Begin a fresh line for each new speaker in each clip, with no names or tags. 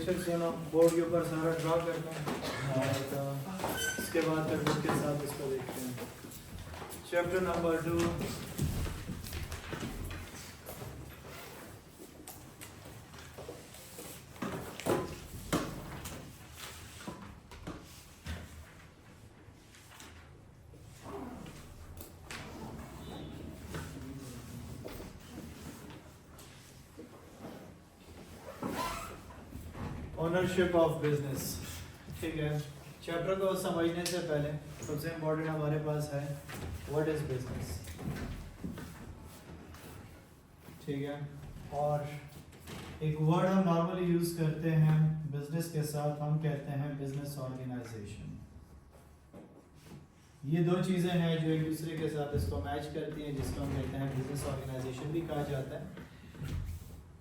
Board के ऊपर सारा ड्रा करते हैं और इसके बाद फिर बुक के साथ इसको देखते हैं। Chapter number 2 ownership of business. ठीक है, चैप्टर को समझने से पहले सबसे इम्पोर्टेंट हमारे पास है व्हाट इज बिजनेस। ठीक है, और एक वर्ड हम नॉर्मली यूज करते हैं बिजनेस के साथ, हम कहते हैं बिजनेस ऑर्गेनाइजेशन। ये दो चीजें हैं जो एक दूसरे के साथ इसको मैच करती हैं, जिसको हम कहते हैं बिजनेस ऑर्गेनाइजेशन भी कहा जाता है।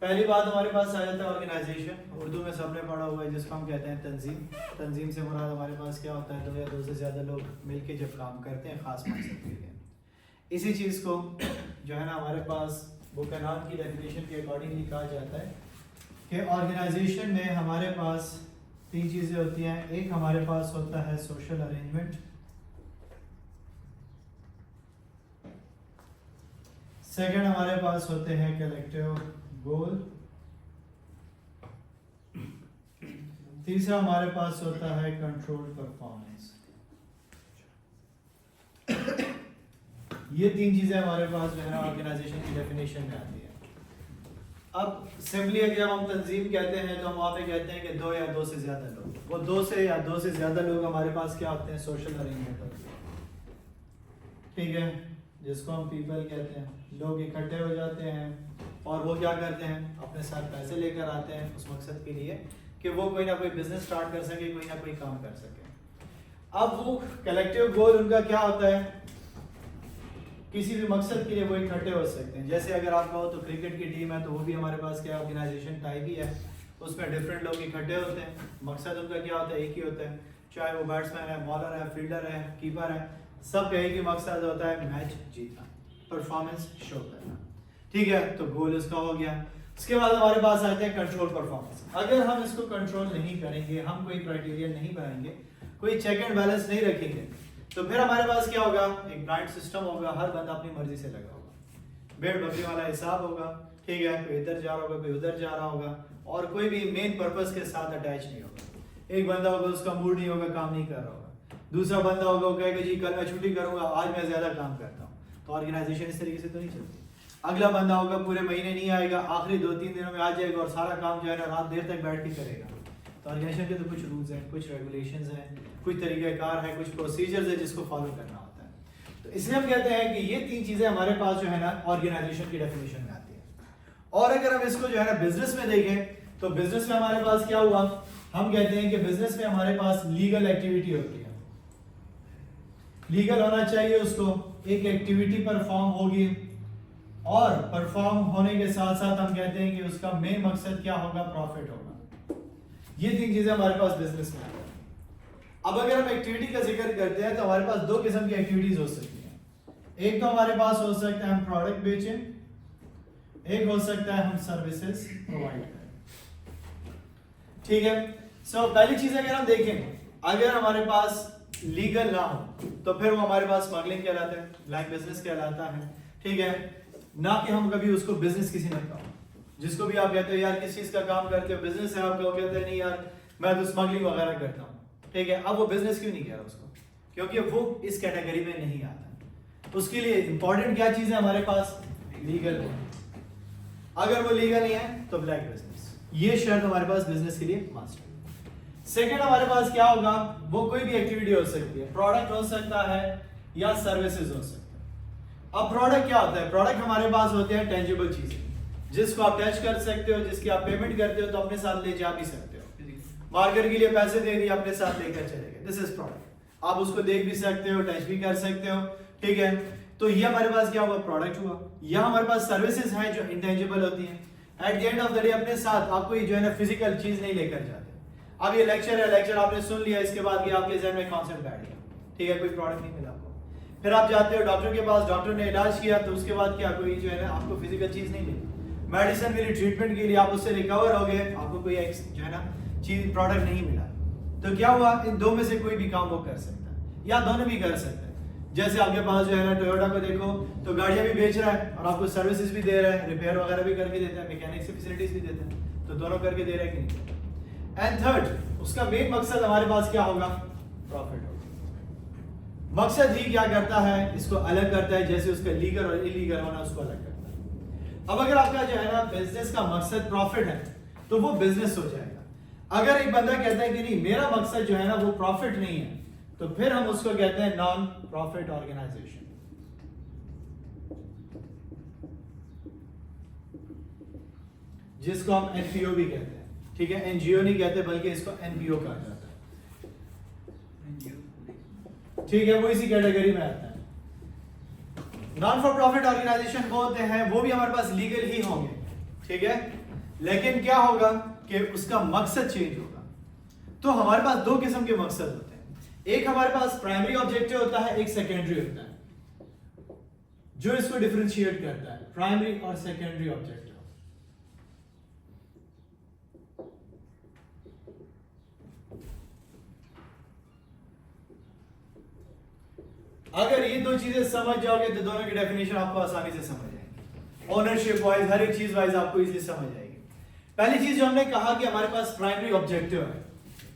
पहली बात हमारे पास आ जाता है ऑर्गेनाइजेशन, उर्दू में सबने पढ़ा हुआ है, जिसको हम कहते हैं तंजीम। तंजीम से मुराद हमारे पास क्या होता है, दो या दो से ज़्यादा लोग मिलके जब काम करते हैं ख़ास मकसद के लिए। इसी चीज़ को जो है ना हमारे पास बुकनान की डेफिनेशन के अकॉर्डिंगली कहा जाता है कि ऑर्गेनाइजेशन में हमारे पास तीन चीज़ें होती हैं। एक हमारे पास होता है सोशल अरेंजमेंट, सेकंड हमारे पास होते हैं कलेक्टिव गोल, तीसरा हमारे पास होता है कंट्रोल परफॉर्मेंस। ये तीन चीजें हमारे पास जो है ना ऑर्गेनाइजेशन की डेफिनेशन में आती है। अब सिंपली जब हम तंजीम कहते हैं तो हम वहां पे कहते हैं कि दो या दो से ज्यादा लोग, वो दो से या दो से ज्यादा लोग हमारे पास क्या होते हैं, सोशल अरेंजमेंट होते हैं। ठीक है, जिसको हम पीपल कहते हैं। लोग इकट्ठे हो जाते हैं और वो क्या करते हैं, अपने साथ पैसे लेकर आते हैं उस मकसद के लिए कि वो कोई ना कोई बिजनेस स्टार्ट कर सके, कोई ना कोई काम कर सके। अब वो कलेक्टिव गोल उनका क्या होता है, किसी भी मकसद के लिए वो इकट्ठे हो सकते हैं। जैसे अगर आप कहो तो क्रिकेट की टीम है तो वो भी हमारे पास क्या ऑर्गेनाइजेशन टाइप ही है, उसमें डिफरेंट लोग इकट्ठे होते हैं, मकसद उनका क्या होता है, एक ही होता है। चाहे वो बैट्समैन है, बॉलर है, फील्डर है, कीपर है, सबका एक ही मकसद होता है, मैच जीतना, परफॉर्मेंस शो करना। ठीक है, तो गोल इसका हो गया। उसके बाद हमारे पास आते हैं कंट्रोल परफॉर्मेंस। अगर हम इसको कंट्रोल नहीं करेंगे, हम कोई क्राइटेरिया नहीं बनाएंगे, कोई चेक एंड बैलेंस नहीं रखेंगे, तो फिर हमारे पास क्या होगा, एक ब्लाइंड सिस्टम होगा, हर बंदा अपनी मर्जी से लगा होगा, भेड़ बकरी वाला हिसाब होगा। ठीक है, कोई इधर जा रहा होगा, कोई उधर जा रहा होगा, और कोई भी मेन पर्पस के साथ अटैच नहीं होगा। एक बंदा होगा उसका मूड नहीं होगा, काम नहीं कर रहा होगा, दूसरा बंदा होगा वो कहेगा जी कल मैं छुट्टी करूंगा, आज मैं ज्यादा काम करता हूँ, तो ऑर्गेनाइजेशन इस तरीके से तो नहीं चलती। अगला बंदा होगा पूरे महीने नहीं आएगा, आखिरी 2-3 दिनों में आ जाएगा और सारा काम जो है ना रात देर तक बैठ के करेगा। तो ऑर्गेनाइजेशन के तो कुछ रूल्स हैं, कुछ रेगुलेशंस हैं, कुछ तरीक़ाकार है, कुछ प्रोसीजर्स है जिसको फॉलो करना होता है। तो इसलिए हम कहते हैं कि ये तीन चीजें हमारे पास जो है ना ऑर्गेनाइजेशन की डेफिनेशन में आती है। और अगर हम इसको जो है ना बिजनेस में देखें तो बिजनेस में हमारे पास क्या हुआ, हम कहते हैं कि बिजनेस में हमारे पास लीगल एक्टिविटी होती है। लीगल होना चाहिए, उसको एक एक्टिविटी परफॉर्म होगी, और परफॉर्म होने के साथ साथ हम कहते हैं कि उसका मेन मकसद क्या होगा, प्रॉफिट होगा। ये तीन चीजें हमारे पास बिजनेस में आती हैं। अब अगर हम एक्टिविटी का जिक्र करते हैं तो हमारे पास दो किस्म की एक्टिविटीज हो सकती हैं। एक तो हमारे पास हो सकता है हम प्रोडक्ट बेचें, एक हो सकता है हम सर्विसेज प्रोवाइड करें। ठीक है, सो पहली चीज अगर हम देखें, अगर हमारे पास लीगल ना हो तो फिर वो हमारे पास स्मगलिंग कहलाता है, ब्लैक बिजनेस कहलाता है। ठीक है, ना कि हम कभी उसको बिजनेस किसी ने कहा, जिसको भी आप कहते हो यार किस चीज का काम करते हो, बिजनेस है आपका, वो कहते हैं नहीं यार मैं तो स्मगलिंग वगैरह करता हूँ। ठीक है, अब वो बिजनेस क्यों नहीं कह रहा उसको, क्योंकि वो इस कैटेगरी में नहीं आता। उसके लिए इंपॉर्टेंट क्या चीज है हमारे पास, लीगल है। अगर वो लीगल नहीं है तो ब्लैक बिजनेस, ये शर्त हमारे पास बिजनेस के लिए मस्ट है। सेकेंड हमारे पास क्या होगा, वो कोई भी एक्टिविटी हो सकती है, प्रोडक्ट हो सकता है या सर्विसेज हो सकता है। अब प्रोडक्ट क्या होता है, प्रोडक्ट हमारे पास होते हैं टेंजिबल चीजें, जिसको आप टच कर सकते हो, जिसकी आप पेमेंट करते हो तो अपने साथ ले जा भी सकते हो। मार्केट के लिए पैसे दे दिए, अपने साथ लेकर चले गए, दिस इज प्रोडक्ट। आप उसको देख भी सकते हो, टच भी कर सकते हो। ठीक है, तो ये हमारे पास क्या हुआ, प्रोडक्ट हुआ। यहाँ हमारे पास सर्विसेज हैं जो इंटेंजिबल होती हैं। At the end of the day अपने साथ आप कोई जो है ना फिजिकल चीज नहीं लेकर जाते। अब ये लेक्चर है, लेक्चर आपने सुन लिया, इसके बाद ये आपके जहन में कॉन्सेप्ट बैठ गया। ठीक है, कोई प्रोडक्ट नहीं मिला आपको, फिर आप जाते हो डॉक्टर के पास, डॉक्टर ने इलाज किया, तो उसके बाद क्या कोई जो है ना आपको फिजिकल चीज नहीं मिली। मेडिसिन मिली ट्रीटमेंट के लिए, आप उससे रिकवर हो गए, आपको कोई जो है ना चीज प्रोडक्ट नहीं मिला, तो क्या हुआ, इन दो में से कोई भी काम वो कर सकता है या दोनों भी कर सकता है। जैसे आपके पास जो है ना टोयोटा को देखो तो गाड़ियां भी बेच रहा है और आपको सर्विसेज भी दे रहा है, रिपेयर वगैरह भी करके देता है, मैकेनिक से फैसिलिटीज भी देता है, तो दोनों करके दे रहा है कि नहीं। एंड थर्ड, उसका मेन मकसद हमारे पास क्या होगा, प्रॉफिट होगा। मकसद ही क्या करता है, इसको अलग करता है, जैसे उसका लीगल और इलीगल होना उसको अलग करता है। अब अगर आपका जो है ना बिजनेस का मकसद प्रॉफिट है तो वो बिजनेस हो जाएगा। अगर एक बंदा कहता है कि नहीं मेरा मकसद जो है ना वो प्रॉफिट नहीं है, तो फिर हम उसको कहते हैं नॉन प्रॉफिट ऑर्गेनाइजेशन। जिसको हम एनपीओ भी कहते हैं, ठीक है, एनजीओ नहीं कहते बल्कि इसको एनपीओ कहा जाता है, ठीक है, वो इसी कैटेगरी में आता है। नॉन फॉर प्रॉफिट ऑर्गेनाइजेशन वो होते हैं, वो भी हमारे पास लीगल ही होंगे, ठीक है, लेकिन क्या होगा कि उसका मकसद चेंज होगा। तो हमारे पास दो किस्म के मकसद होते हैं, एक हमारे पास प्राइमरी ऑब्जेक्टिव होता है, एक सेकेंडरी होता है, जो इसको डिफरेंशिएट करता है, प्राइमरी और सेकेंडरी ऑब्जेक्टिव। अगर ये दो चीजें समझ जाओगे तो दोनों की डेफिनेशन आपको आसानी से समझ आएगी, ओनरशिप वाइज हर एक चीज वाइज आपको इजीली समझ आएगी। पहली चीज जो हमने कहा कि हमारे पास प्राइमरी ऑब्जेक्टिव है,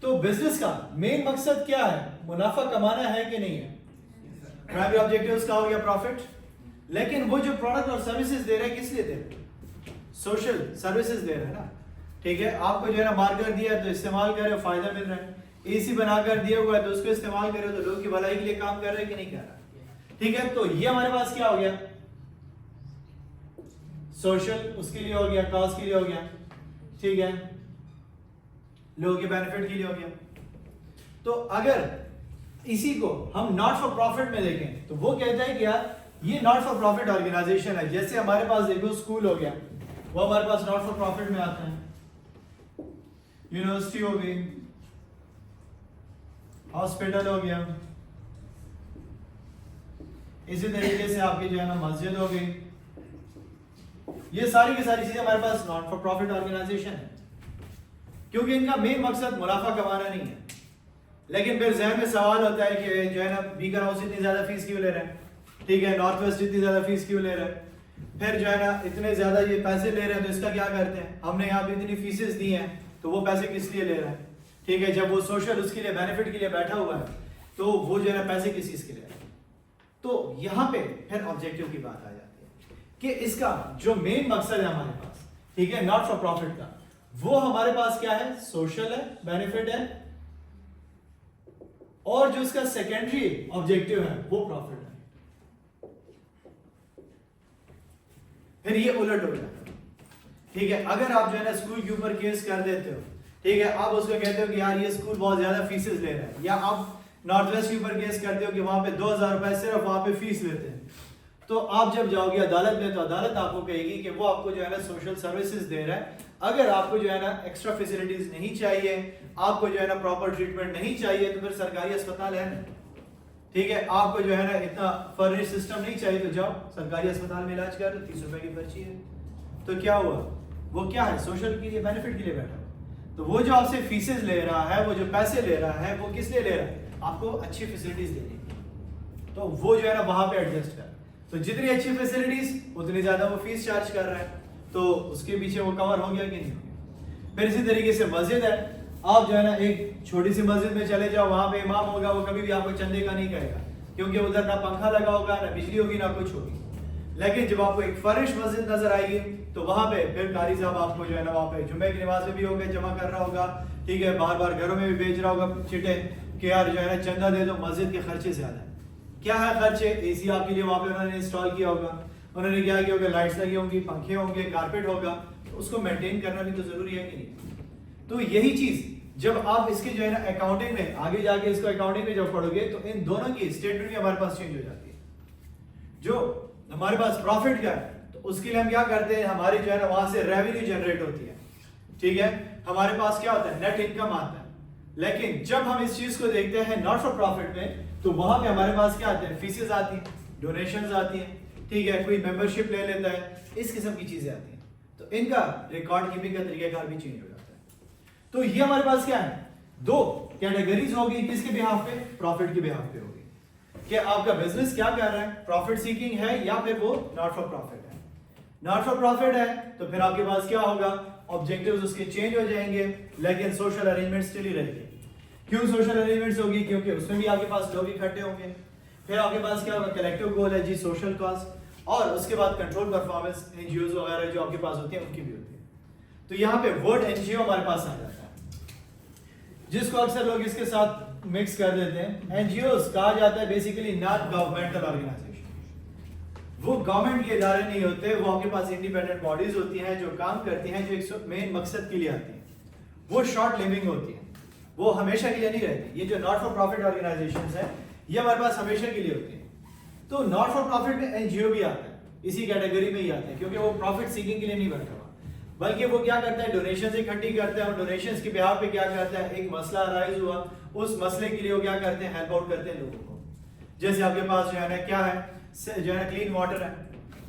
तो बिजनेस का मेन मकसद क्या है, मुनाफा कमाना है कि नहीं है। प्राइमरी ऑब्जेक्टिव उसका हो गया प्रॉफिट, लेकिन वो जो प्रोडक्ट और सर्विसेज दे रहे हैं किस लिए दे रहे हैं, सोशल सर्विसेज दे रहे हैं ना, ठीक है, आपको जो है ना मार्कर दिया है तो इस्तेमाल कर रहे हो, फायदा मिल रहा है, एसी बनाकर दिया हुआ है तो उसको इस्तेमाल कर रहे हो तो लोगों की भलाई के लिए काम कर रहे हैं कि नहीं कर रहा, ठीक है। तो ये हमारे पास क्या हो गया, सोशल उसके लिए हो गया, कॉज के लिए हो गया, ठीक है, लोगों के बेनिफिट के लिए हो गया। तो अगर इसी को हम नॉट फॉर प्रॉफिट में देखें तो वो कहता है कि यार ये नॉट फॉर प्रॉफिट ऑर्गेनाइजेशन है। जैसे हमारे पास देखो स्कूल हो गया, वो हमारे पास नॉट फॉर प्रॉफिट में आता है, यूनिवर्सिटी हो गई, हॉस्पिटल हो गया, इसी तरीके से आपकी जो है ना मस्जिद हो गई, ये सारी की सारी चीजें हमारे पास नॉट फॉर प्रॉफिट ऑर्गेनाइजेशन है, क्योंकि इनका मेन मकसद मुनाफा कमाना नहीं है। लेकिन फिर जहन में सवाल होता है कि जो है ना बीकर हाउस इतनी ज्यादा फीस क्यों ले रहे हैं, ठीक है, नॉर्थ वेस्ट इतनी ज्यादा फीस क्यों ले रहे हैं, फिर जो है ना इतने ज्यादा ये पैसे ले रहे हैं तो इसका क्या करते हैं, हमने यहाँ पे इतनी फीसेस दी हैं तो वो पैसे किस लिए ले रहा है, ठीक है, जब वो सोशल उसके लिए बेनिफिट के लिए बैठा हुआ है तो वो जो है ना पैसे किस चीज के लिए। तो यहाँ पे फिर ऑब्जेक्टिव की बात आ जाती है कि इसका जो मेन मकसद है हमारे पास, ठीक है, नॉट फॉर प्रॉफिट का, वो हमारे पास क्या है, सोशल है, बेनिफिट है, और जो इसका सेकेंडरी ऑब्जेक्टिव है वो प्रॉफिट है। फिर ये उलट हो जाता है, ठीक है, अगर आप जो है ना स्कूल के ऊपर केस कर देते हो, ठीक है, आप उसको कहते हो कि यार ये स्कूल बहुत ज्यादा फीसेस ले रहा है, या आप नॉर्थ वेस्ट के ऊपर केस करते हो कि वहां पे 2000 रुपए सिर्फ वहां पे फीस लेते हैं, तो आप जब जाओगे अदालत में तो अदालत आपको कहेगी कि वो आपको जो है ना सोशल सर्विसेज दे रहा है, अगर आपको जो है ना एक्स्ट्रा फैसिलिटीज नहीं चाहिए, आपको जो है ना प्रॉपर ट्रीटमेंट नहीं चाहिए, तो फिर सरकारी अस्पताल है ना, ठीक है, आपको जो है ना इतना फर्निश सिस्टम नहीं चाहिए तो जाओ सरकारी अस्पताल में इलाज कर, 30 रुपए की पर्ची है। तो क्या हुआ, वो क्या है, सोशल के लिए बेनिफिट के लिए बैठा। तो वो जो आपसे फीसेस ले रहा है, वो जो पैसे ले रहा है, वो किस लिए ले रहा है, आपको अच्छी फैसिलिटीज देने की, तो वो जो है ना वहां पे एडजस्ट कर, तो जितनी अच्छी फैसिलिटीज उतनी ज्यादा वो फीस चार्ज कर रहा है, तो उसके पीछे वो कवर हो गया कि नहीं हो गया। फिर इसी तरीके से मस्जिद है, आप जो है ना एक छोटी सी मस्जिद में चले जाओ, वहां पे इमाम होगा, वो कभी भी आपको चंदे का नहीं कहेगा, क्योंकि उधर ना पंखा लगा होगा, ना बिजली होगी, ना कुछ होगी। लेकिन जब आपको एक फर्निश मस्जिद नजर आएगी तो वहां पे फिर कारी साहब आपको जो है ना वहां पे जुम्मे की नमाज में भी होगा, जमा कर रहा होगा, ठीक है, बार बार घरों में भी भेज रहा होगा चिटे कि यार जो है ना चंदा दे दो, मस्जिद के खर्चे ज्यादा है। क्या है खर्चे, एसी आपके लिए वहां पे उन्होंने इंस्टॉल किया होगा, उन्होंने क्या किया होगा, लाइट्स लगी होंगी, पंखे होंगे, कारपेट होगा, तो उसको मेंटेन करना भी तो जरूरी है कि नहीं। तो यही चीज जब आप इसके जो है ना अकाउंटिंग में आगे जाके इसको अकाउंटिंग में जब पढ़ोगे तो इन दोनों की स्टेटमेंट भी हमारे पास चेंज हो जाती है। जो हमारे पास प्रॉफिट का है तो उसके लिए हम क्या करते हैं, हमारी जो है ना वहां से रेवेन्यू जनरेट होती है, ठीक है, हमारे पास क्या होता है, नेट इनकम आता है। लेकिन जब हम इस चीज को देखते हैं नॉट फॉर प्रॉफिट में, तो वहां पे हमारे पास क्या आते हैं, फीसेस आती हैं, डोनेशंस आती हैं, ठीक है, कोई मेंबरशिप ले लेता है, इस किस्म की चीजें आती हैं। तो इनका रिकॉर्ड कीपिंग का तरीकाकार भी चेंज हो जाता है। तो ये हमारे पास क्या है, दो कैटेगरीज होगी, किसके बिहाफ पे, प्रॉफिट के बिहाफ पे होगी कि आपका बिजनेस क्या कर रहा है, प्रॉफिट सीकिंग है या फिर वो नॉट फॉर प्रॉफिट है। नॉट फॉर प्रॉफिट है तो फिर आपके पास क्या होगा, ऑब्जेक्टिव्स उसके चेंज हो जाएंगे, लेकिन सोशल अरेंजमेंट स्टिल ही रहेगी। क्यों सोशल अरेंजमेंट्स होगी, क्योंकि उसमें भी आपके पास लोग इकट्ठे होंगे। फिर आपके पास क्या होगा, कलेक्टिव गोल है जी, सोशल कॉज, और उसके बाद कंट्रोल परफॉर्मेंस, एनजीओ वगैरह जो आपके पास होती है उनकी भी होती है। तो यहाँ पे वर्ड एनजीओ हमारे पास आ जाता है, जिसको अक्सर लोग इसके साथ मिक्स कर देते हैं। एनजीओस कहा जाता है बेसिकली नॉन गवर्नमेंटल ऑर्गेनाइजेशन, वो गवर्नमेंट के इदारे नहीं होते, वो आपके पास इंडिपेंडेंट बॉडीज होती हैं जो काम करती हैं, जो एक मेन मकसद के लिए आती हैं। वो शॉर्ट लिविंग होती है, वो हमेशा के लिए नहीं रहती। ये जो नॉट फॉर प्रॉफिट ऑर्गेनाइजेशंस है ये हमारे पास हमेशा के लिए होती है। तो नॉट फॉर प्रॉफिट में एनजीओ भी आता है, इसी कैटेगरी में ही आता है, क्योंकि वो प्रॉफिट सीकिंग के लिए नहीं बैठा हुआ, बल्कि वो क्या करता है, डोनेशंस इकट्ठी करता है, और डोनेशंस के बिहाफ पे क्या करता है, एक मसला अराइज हुआ, उस मसले के लिए वो क्या करते हैं, हेल्प आउट करते हैं लोगों को। जैसे आपके पास जो है ना क्या है, जो है क्लीन वाटर है,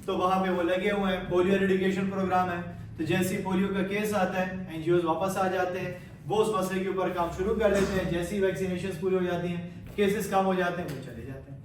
तो वहां पे वो लगे हुए हैं, पोलियो एरेडिकेशन प्रोग्राम है, तो जैसे पोलियो का केस आता है एनजीओ वापस आ जाते हैं, वो उस मसले के ऊपर काम शुरू कर देते हैं। जैसी वैक्सीनेशन पूरी हो जाती हैं, केसेस कम हो जाते हैं, वो चले जाते हैं।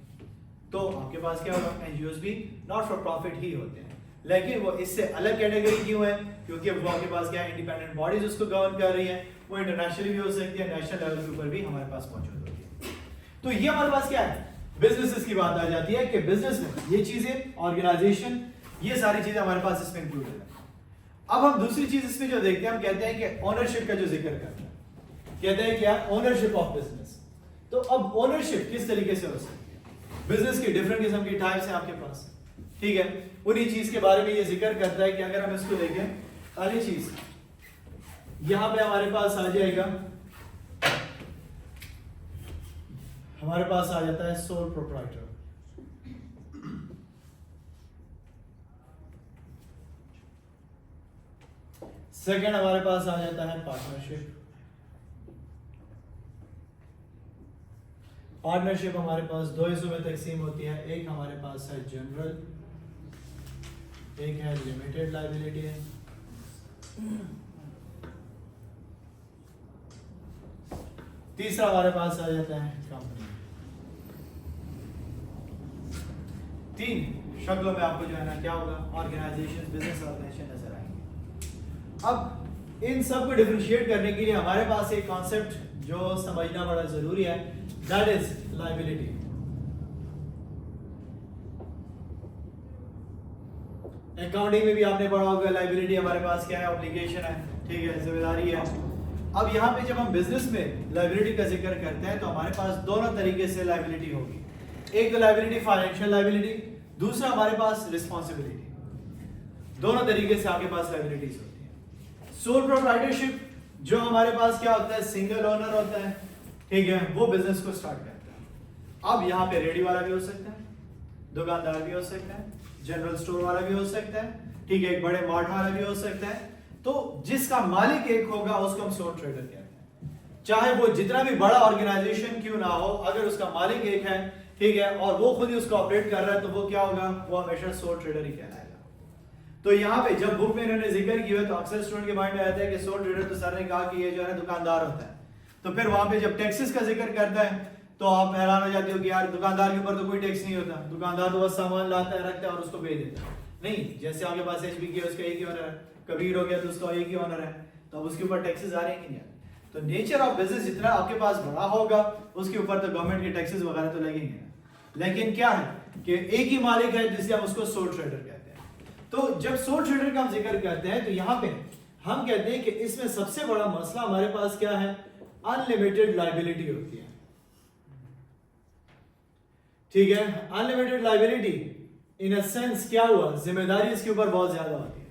तो आपके पास क्या होगा, एनजीओ भी नॉट फॉर प्रॉफिट ही होते हैं, लेकिन वो इससे अलग कैटेगरी क्यों है, क्योंकि वो आपके पास क्या है, इंडिपेंडेंट बॉडीज उसको गवर्न कर रही है, वो इंटरनेशनली भी हो सकती है, नेशनल लेवल के ऊपर भी हमारे पास मौजूद होती है। तो ये हमारे पास क्या है, बिजनेसेस की बात आ जाती है कि बिजनेस में ये चीजें, ऑर्गेनाइजेशन, ये सारी चीजें हमारे पास इसमें इंक्लूड है। अब हम दूसरी चीज इसमें जो देखते हैं, हम कहते हैं कि ओनरशिप का जो जिक्र करते हैं, कहते हैं क्या, ओनरशिप ऑफ बिजनेस। तो अब ओनरशिप किस तरीके से हो सकती है, बिजनेस की डिफरेंट किस्म की टाइप्स हैं आपके पास, ठीक है। उन्हीं चीज के बारे में ये जिक्र करता है कि अगर हम इसको देखें, पहली चीज यहां पे हमारे पास आ जाएगा, हमारे पास आ जाता है सोल प्रोप्राइटर। सेकंड हमारे पास आ जाता है पार्टनरशिप। पार्टनरशिप हमारे पास दो हिस्सों में तकसीम होती है, एक हमारे पास है जनरल, एक है लिमिटेड लायबिलिटी है। तीसरा हमारे पास आ जाता है कंपनी। तीन शक्लों में आपको जो है ना क्या होगा, ऑर्गेनाइजेशन, बिजनेस ऑर्गेनाइजेशन नजर आएंगे। अब इन सब को डिफरेंशिएट करने के लिए हमारे पास एक कॉन्सेप्ट जो समझना बड़ा जरूरी है, दैट इज लायबिलिटी। अकाउंटिंग में भी आपने पढ़ा होगा, लायबिलिटी हमारे पास क्या है, ऑब्लिगेशन है, ठीक है, जिम्मेदारी है। अब यहाँ पे जब हम बिजनेस में लायबिलिटी का जिक्र करते हैं तो हमारे पास दोनों तरीके से लायबिलिटी होगी। एक तो लायबिलिटी फाइनेंशियल लायबिलिटी, दूसरा हमारे पास रिस्पॉन्सिबिलिटी। दोनों तरीके से आपके पास लायबिलिटीज होती है। सोल प्रोप्राइटरशिप जो हमारे पास क्या होता है, सिंगल ओनर होता है, ठीक है, वो बिजनेस को स्टार्ट करता है। अब यहाँ पे रेडी वाला भी हो सकता है, दुकानदार भी हो सकता है, जनरल स्टोर वाला भी हो सकता है, ठीक है, एक बड़े मार्ट वाला भी हो सकता है। तो जिसका मालिक एक होगा उसको हम सोल ट्रेडर कहते हैं। चाहे वो जितना भी बड़ा ऑर्गेनाइजेशन क्यों ना हो, अगर उसका मालिक एक है, ठीक है, और वो खुद ही उसको ऑपरेट कर रहा है, तो वो क्या होगा, वो हमेशा सोल ट्रेडर ही कहलाएगा। तो यहाँ पे जब बुक में इन्होंने जिक्र किया तो अक्सर स्टूडेंट के माइंड में आता है कि सोल ट्रेडर, तो सर ने कहा कि ये जो है दुकानदार होता है। तो फिर वहां पे जब टैक्सेस का जिक्र करता है तो आप हैरान हो जाते हो कि यार दुकानदार के ऊपर तो कोई टैक्स नहीं होता, दुकानदार तो बस सामान लाता है, रखता है और उसको बेच देता है। नहीं, जैसे आपके पास एचपी की उसका एक ही ओनर है, कबीर हो गया तो उसका एक ही ओनर है, तो अब उसके ऊपर टैक्सेस आ रहे हैं कि नहीं। तो नेचर ऑफ बिजनेस जितना आपके पास बड़ा होगा उसके ऊपर तो गवर्नमेंट के टैक्सेस वगैरह तो लगेंगे। लेकिन क्या है कि एक ही मालिक है, जिसे हम उसको सोल ट्रेडर कहते हैं। तो जब सोल ट्रेडर का हम जिक्र करते हैं तो यहाँ पे हम कहते हैं कि इसमें सबसे बड़ा मसला हमारे पास क्या है, अनलिमिटेड लायबिलिटी होती है, ठीक है। Unlimited liability in a sense क्या हुआ, जिम्मेदारी इसके ऊपर बहुत ज्यादा होती है।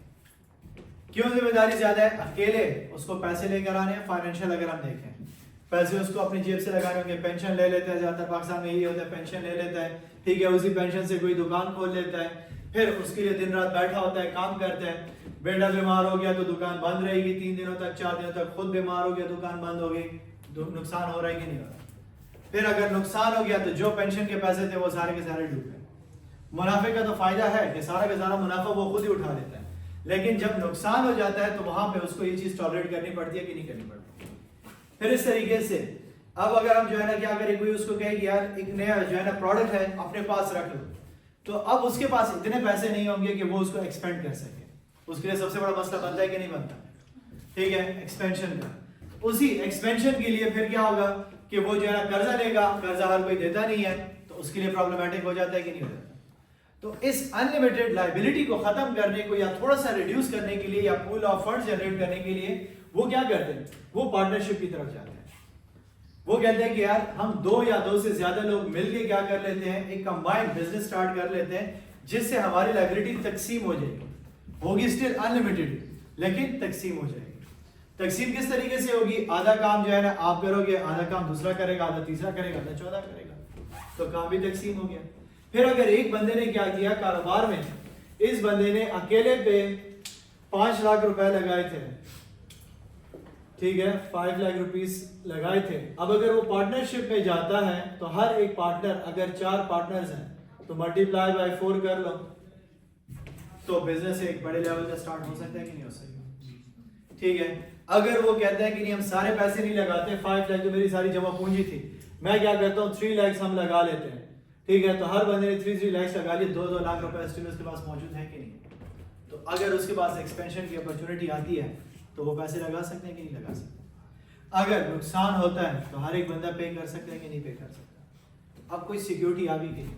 क्यों जिम्मेदारी ज्यादा है, अकेले उसको पैसे लेकर आने हैं। फाइनेंशियल अगर हम देखें, पैसे उसको अपनी जेब से लगाने होंगे, पेंशन ले लेता है, ज्यादातर पाकिस्तान में यही होता है, पेंशन ले लेता है, ठीक है, उसी पेंशन से कोई दुकान खोल लेता है, फिर उसके लिए दिन रात बैठा होता है, काम करता है। बेटा बीमार हो गया तो दुकान बंद रहेगी 3 दिनों तक, 4 दिनों तक, खुद बीमार हो गया दुकान बंद हो गई, नुकसान हो रहा है कि नहीं हो रहा। फिर अगर नुकसान हो गया तो जो पेंशन के पैसे थे वो सारे के सारे डूब गए। मुनाफे का तो फायदा है कि सारा का सारा मुनाफा वो खुद ही उठा लेता है, लेकिन जब नुकसान हो जाता है तो वहां पे उसको ये चीज टॉलरेट करनी पड़ती है कि नहीं करनी पड़ती। फिर इस तरीके से अब अगर हम जो है ना क्या करें, कोई उसको कहे कि यार एक नया जो है ना प्रोडक्ट है अपने पास रख लो, तो अब उसके पास इतने पैसे नहीं होंगे कि वो उसको एक्सपेंड कर सके। उसके लिए सबसे बड़ा मसला बनता है कि नहीं बनता, ठीक है, एक्सपेंशन का। उसी एक्सपेंशन के लिए फिर क्या होगा कि वो जो है ना कर्जा लेगा, कर्जा हर कोई देता नहीं है, तो उसके लिए प्रॉब्लमेटिक हो जाता है कि नहीं हो जाता। तो इस अनलिमिटेड लायबिलिटी को खत्म करने को या थोड़ा सा रिड्यूस करने के लिए या पूल ऑफ फंड्स जनरेट करने के लिए वो क्या करते हैं, वो पार्टनरशिप की तरफ जाते हैं। वो कहते हैं कि यार हम 2 या 2 से ज्यादा लोग मिलके क्या कर लेते हैं, एक कंबाइंड बिजनेस स्टार्ट कर लेते हैं, जिससे हमारी लायबिलिटी तकसीम हो जाएगी, होगी स्टिल अनलिमिटेड लेकिन तकसीम हो जाएगी। तकसीम किस तरीके से होगी, आधा काम जो है ना आप करोगे, आधा काम दूसरा करेगा, आधा तीसरा करेगा, आधा चौथा करेगा, तो काम भी तकसीम हो गया। फिर अगर एक बंदे ने क्या किया कारोबार में, इस बंदे ने अकेले पे 5 लाख रुपए लगाए थे, ठीक है, 5 लाख रुपीस लगाए थे। अब अगर वो पार्टनरशिप में जाता है तो हर एक पार्टनर, अगर 4 पार्टनर्स हैं तो मल्टीप्लाई बाय 4 कर लो, तो बिजनेस एक बड़े लेवल का स्टार्ट हो सकता है कि नहीं हो सकता, ठीक है। अगर वो कहता है कि नहीं हम सारे पैसे नहीं लगाते, 5 लाख तो मेरी सारी जमा पूंजी थी, मैं क्या करता हूँ 3 लाख हम लगा लेते हैं, ठीक है, तो हर बंदे ने 3 लाख लगा लिए, 2 लाख रुपए स्टिल उसके पास मौजूद है कि नहीं। तो अगर उसके पास एक्सपेंशन की अपॉर्चुनिटी आती है तो वो पैसे लगा सकते हैं कि नहीं लगा सकते। अगर नुकसान होता है तो हर एक बंदा पे कर सकता है कि नहीं पे कर सकता। अब कोई सिक्योरिटी आ भी गई,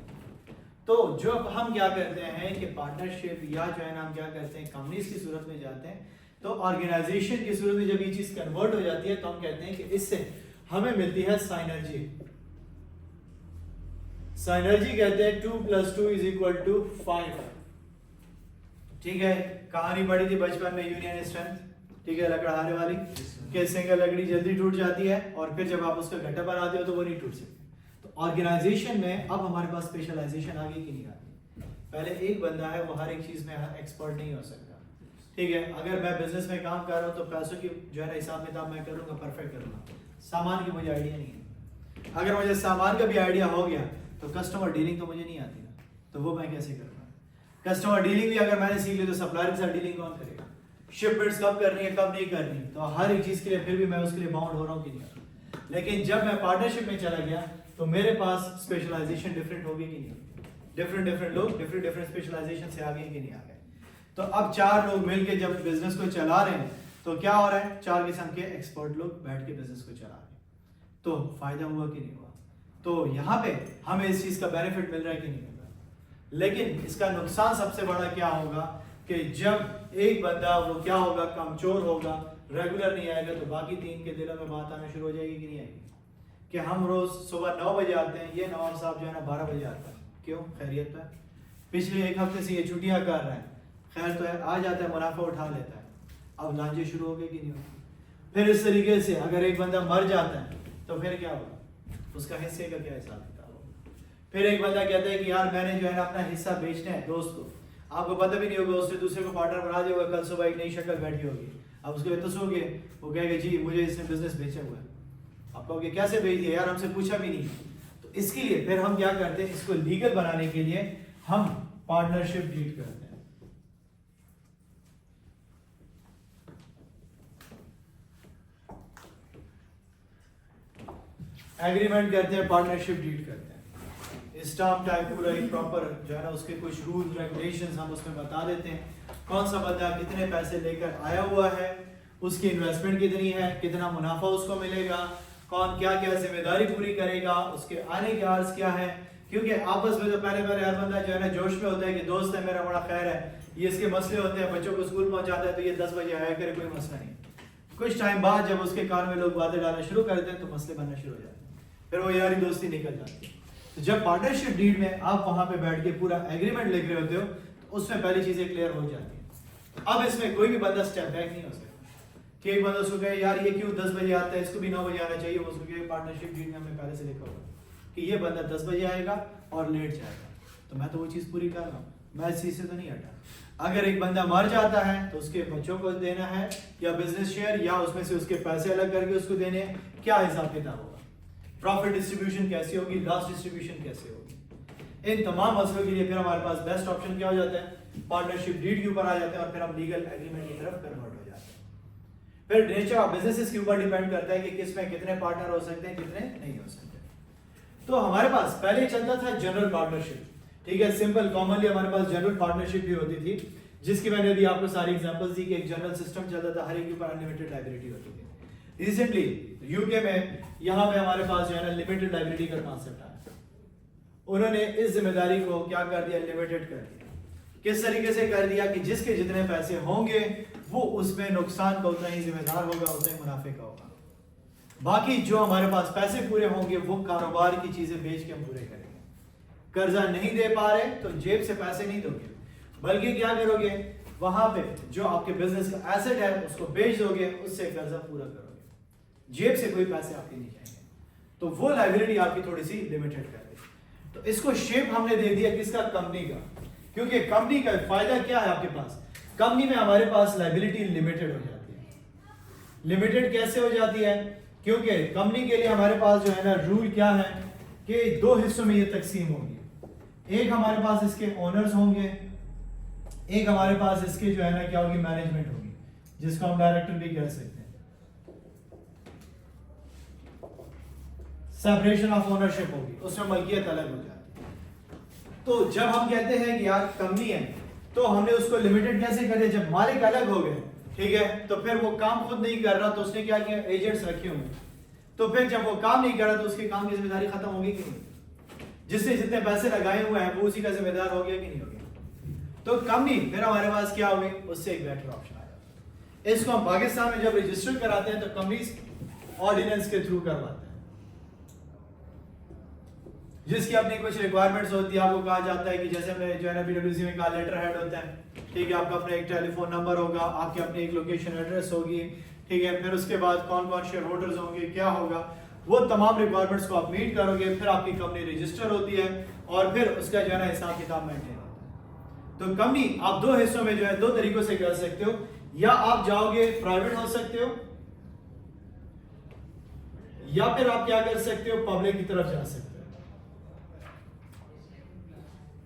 तो जो हम क्या करते हैं कि पार्टनरशिप या जो है ना हम क्या करते हैं कंपनीज की सूरत में जाते हैं, तो ऑर्गेनाइजेशन की सूरत में जब ये चीज कन्वर्ट हो जाती है तो हम कहते हैं कि इससे हमें मिलती है साइनर्जी। साइनर्जी कहते हैं 2 + 2 = 5, ठीक है। कहानी पढ़ी थी बचपन में यूनियन स्ट्रेंथ, ठीक है, लकड़हारे वाली, कि सिंगल लकड़ी जल्दी टूट जाती है और फिर जब आप उसका गट्टा बनाते हो तो वो नहीं टूट सकती। तो ऑर्गेनाइजेशन में अब हमारे पास स्पेशलाइजेशन आ गई कि नहीं आ गई। पहले एक बंदा है वो हर एक चीज में एक्सपर्ट नहीं हो सकता, ठीक है। अगर मैं बिजनेस में काम कर रहा हूँ तो पैसों की जो है ना हिसाब किताब मैं करूँगा, परफेक्ट करूँगा, सामान की मुझे आइडिया नहीं है। अगर मुझे सामान का भी आइडिया हो गया तो कस्टमर डीलिंग तो मुझे नहीं आती ना, तो वो मैं कैसे करूँगा। कस्टमर डीलिंग भी अगर मैंने सीख ली तो सप्लायर के साथ डीलिंग कौन करेगा, शिपमेंट्स कब करनी है कब नहीं करनी, तो हर एक चीज के लिए फिर भी मैं उसके लिए बाउंड हो रहा हूँ कि नहीं। लेकिन जब मैं पार्टनरशिप में चला गया तो मेरे पास स्पेशलाइजेशन डिफरेंट होगी कि नहीं, डिफरेंट लोग डिफरेंट स्पेशलाइजेशन से आ गए कि नहीं आ गए। तो अब 4 लोग मिलकर जब बिजनेस को चला रहे हैं तो क्या हो रहा है, 4 किस्म के एक्सपर्ट लोग बैठ के बिजनेस को चला रहे हैं, तो फायदा हुआ कि नहीं हुआ। तो यहाँ पे हमें इस चीज का बेनिफिट मिल रहा है कि नहीं मिल रहा। लेकिन इसका नुकसान सबसे बड़ा क्या होगा कि जब एक बंदा वो क्या होगा, कमजोर होगा, रेगुलर नहीं आएगा, तो बाकी 3 के दिलों में बात आना शुरू हो जाएगी कि नहीं आएगी। कि हम रोज सुबह 9 बजे आते हैं, ये नवाब साहब जो है ना 12 बजे आता है, क्यों, खैरियत है, पिछले 1 हफ्ते से ये छुट्टियां कर रहे हैं, खैर तो है, आ जाता है, मुनाफा उठा लेता है। अब लांझे शुरू हो गए कि नहीं होगी। फिर इस तरीके से अगर एक बंदा मर जाता है तो फिर क्या होगा, उसका हिस्से का क्या हिसाब किताब होगा। फिर एक बंदा कहता है कि यार मैंने जो है ना अपना हिस्सा बेचना है दोस्त को, आपको पता भी नहीं होगा, उसने दूसरे को पार्टनर बना दिया होगा, कल सुबह एक नई शक्ल बैठी होगी, अब उसको दसोगे, वो कहेगा जी मुझे इसने बिजनेस बेचा हुआ है, आप कहोगे कैसे बेच दिया यार, हमसे पूछा भी नहीं। तो इसके लिए फिर हम क्या करते हैं, इसको लीगल बनाने के लिए हम पार्टनरशिप डीड करते हैं, एग्रीमेंट करते हैं, पार्टनरशिप डीड करते हैं, स्टाम्प टाइप पूरा एक प्रॉपर जो है ना उसके कुछ रूल्स रेगुलेशंस हम उसमें बता देते हैं, कौन सा बंदा कितने पैसे लेकर आया हुआ है, उसकी इन्वेस्टमेंट कितनी है, कितना मुनाफा उसको मिलेगा, कौन क्या क्या जिम्मेदारी पूरी करेगा, उसके आने के अर्ज क्या है। क्योंकि आपस में तो पहले हर बंदा जो है ना जोश में होता है कि दोस्त है मेरा, बड़ा खैर है, ये इसके मसले होते हैं, बच्चों को स्कूल पहुंचाता है तो ये 10 बजे आया करे, कोई मसला नहीं। कुछ टाइम बाद जब उसके कान में लोग बातें डालना शुरू कर देते हैं तो मसले बनना शुरू हो जाते हैं, फिर वो यारी दोस्ती निकल जाती है। तो जब पार्टनरशिप डीड में आप वहां पे बैठ के पूरा एग्रीमेंट लिख रहे होते हो तो उसमें पहली चीजें क्लियर हो जाती है। अब इसमें कोई भी बंदा स्टेप बैक नहीं हो सकता कि एक बंदा उसको कहे यार ये क्यों 10 बजे आता है, इसको भी 9 बजे आना चाहिए, वो उसको कहे पार्टनरशिप डीड में हमने पहले से लिखा होगा कि ये बंदा 10 बजे आएगा और लेट जाएगा, तो मैं तो वो चीज पूरी कर रहा हूँ, मैं इस चीज से तो नहीं हटा। अगर एक बंदा मर जाता है तो उसके बच्चों को देना है या बिजनेस शेयर, या उसमें से उसके पैसे अलग करके उसको देने, क्या हिसाब किताब होगा, प्रॉफिट डिस्ट्रीब्यूशन कैसी होगी, लॉस डिस्ट्रीब्यूशन कैसे होगी। इन तमाम मसलों के लिए फिर हमारे पास बेस्ट ऑप्शन क्या हो जाता है, पार्टनरशिप डीड के ऊपर आ जाते हैं और फिर हम लीगल एग्रीमेंट की तरफ कन्वर्ट हो जाते हैं। फिर नेचर ऑफ बिजनेसेस के ऊपर डिपेंड करता है कि किस में कितने पार्टनर हो सकते हैं, कितने नहीं हो सकते। तो हमारे पास पहले चलता था जनरल पार्टनरशिप, ठीक है, सिंपल कॉमनली हमारे पास जनरल पार्टनरशिप भी होती थी, जिसकी मैंने अभी आपको सारी एग्जांपल्स दी कि एक जनरल सिस्टम चलता था, हर एक के ऊपर अनलिमिटेड लायबिलिटी होती थी। रिसेंटली यूके में यहाँ पे हमारे पास जो है ना लिमिटेड लायबिलिटी का कॉन्सेप्ट आया, उन्होंने इस जिम्मेदारी को क्या कर दिया, लिमिटेड कर दिया। किस तरीके से कर दिया कि जिसके जितने पैसे होंगे वो उसमें नुकसान का उतना ही जिम्मेदार होगा, उतने मुनाफे का होगा। बाकी जो हमारे पास पैसे पूरे होंगे वो कारोबार की चीजें बेच के हम पूरे करेंगे। कर्जा नहीं दे पा रहे तो जेब से पैसे नहीं दोगे, बल्कि क्या करोगे, वहां पे जो आपके बिजनेस का एसेट है उसको बेच दोगे, उससे कर्जा पूरा करोगे। जेब से कोई पैसे आपके नहीं जाएंगे, तो वो लायबिलिटी आपकी थोड़ी सी लिमिटेड कर दी। तो इसको शेप हमने दे दिया किसका, कंपनी का, क्योंकि कंपनी का फायदा क्या है आपके पास, कंपनी में हमारे पास लायबिलिटी लिमिटेड हो जाती है। लिमिटेड कैसे हो जाती है, क्योंकि कंपनी के लिए हमारे पास जो है ना रूल क्या है कि दो हिस्सों में ये तकसीम होगी। एक हमारे पास इसके ओनर्स होंगे, एक हमारे पास इसके जो है ना क्या होगी, मैनेजमेंट होगी, जिसको हम डायरेक्टर भी कह सकते हैं। सेपरेशन ऑफ ओनरशिप होगी, उसमें मलकियत अलग हो जाती है। तो जब हम कहते हैं कि यार कंपनी है, तो हमने उसको लिमिटेड कैसे कर दिया, जब मालिक अलग हो गए, ठीक है, तो फिर वो काम खुद नहीं कर रहा, तो उसने क्या किया, एजेंट्स रखे हुए। तो फिर जब वो काम नहीं कर रहा तो उसके काम की जिम्मेदारी खत्म होगी कि नहीं, जिसने जितने पैसे लगाए हुए हैं वो उसी का जिम्मेदार हो गया कि नहीं हो गया। तो कंपनी फिर हमारे पास क्या होगी, उससे एक बेटर ऑप्शन आया। इसको हम पाकिस्तान में जब रजिस्टर कराते हैं तो कंपनीज ऑर्डिनेंस के थ्रू करवाते हैं, जिसकी अपनी कुछ रिक्वायरमेंट्स होती है। आपको कहा जाता है कि जैसे हमने जो है ना PWC में कहा, लेटर हेड होता है, ठीक है, आपका अपना एक टेलीफोन नंबर होगा, आपकी अपनी एक लोकेशन एड्रेस होगी, ठीक है, फिर उसके बाद कौन कौन शेयर होल्डर्स होंगे, क्या होगा, वो तमाम रिक्वायरमेंट्स को आप मीट करोगे, फिर आपकी कंपनी रजिस्टर होती है और फिर उसका जो है ना हिसाब किताब मेंटेन होता है। तो कंपनी आप दो हिस्सों में जो है दो तरीकों से कर सकते हो, या आप जाओगे प्राइवेट हो सकते हो, या फिर आप क्या कर सकते हो, पब्लिक की तरफ जा सकते हो।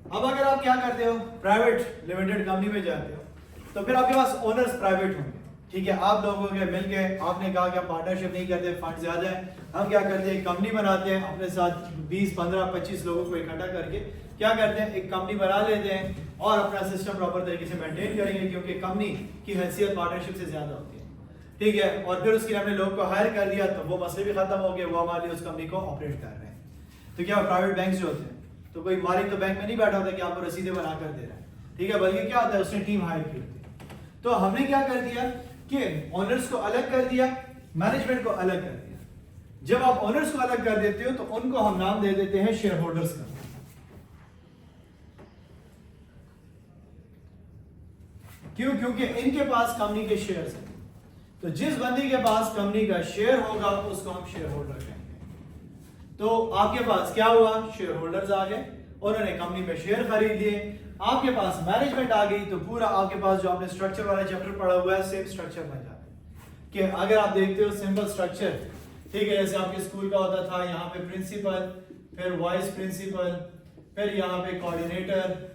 अब अगर आप क्या करते हो, प्राइवेट लिमिटेड कंपनी में जाते हो, तो फिर आपके पास ओनर्स प्राइवेट होंगे, ठीक है, आप लोगों के मिलके आपने कहा कि हम पार्टनरशिप नहीं करते, फंड ज्यादा है, हम क्या करते हैं, कंपनी बनाते हैं, अपने साथ 20, 15, 25 लोगों को इकट्ठा करके क्या करते हैं, एक कंपनी बना लेते हैं और अपना सिस्टम प्रॉपर तरीके से मेंटेन करेंगे, क्योंकि कंपनी की हैसियत पार्टनरशिप से ज्यादा होती है, ठीक है। और फिर उसके लिए हमने लोग को हायर कर दिया, तो वो मसले भी खत्म हो गए, वो हमारे लिए उस कंपनी को ऑपरेट कर रहे हैं। तो क्या प्राइवेट बैंक जो होते हैं, तो कोई मालिक तो बैंक में नहीं बैठा होता कि आपको रसीदें बना कर दे रहा है, ठीक है, बल्कि क्या होता है, उसने टीम हायर की होती है। तो हमने क्या कर दिया कि ओनर्स को अलग कर दिया, मैनेजमेंट को अलग कर दिया। जब आप ओनर्स को अलग कर देते हो तो उनको हम नाम दे देते हैं शेयर होल्डर्स का। क्यों, क्योंकि इनके पास कंपनी के शेयर्स हैं, तो जिस बंदी के पास कंपनी का शेयर होगा उसको हम शेयर होल्डर कहेंगे। तो आपके पास क्या हुआ, शेयर होल्डर्स आ गए, उन्होंने कंपनी में शेयर खरीद लिए, आपके पास मैनेजमेंट आ गई, तो पूरा आपके पास जो आपने स्ट्रक्चर वाला चैप्टर पढ़ा हुआ है सेम स्ट्रक्चर बन जाता है। कि अगर आप देखते हो सिंपल स्ट्रक्चर, ठीक है, जैसे आपके स्कूल का होता था, यहाँ पे प्रिंसिपल, फिर वाइस प्रिंसिपल, फिर यहाँ पे कोऑर्डिनेटर,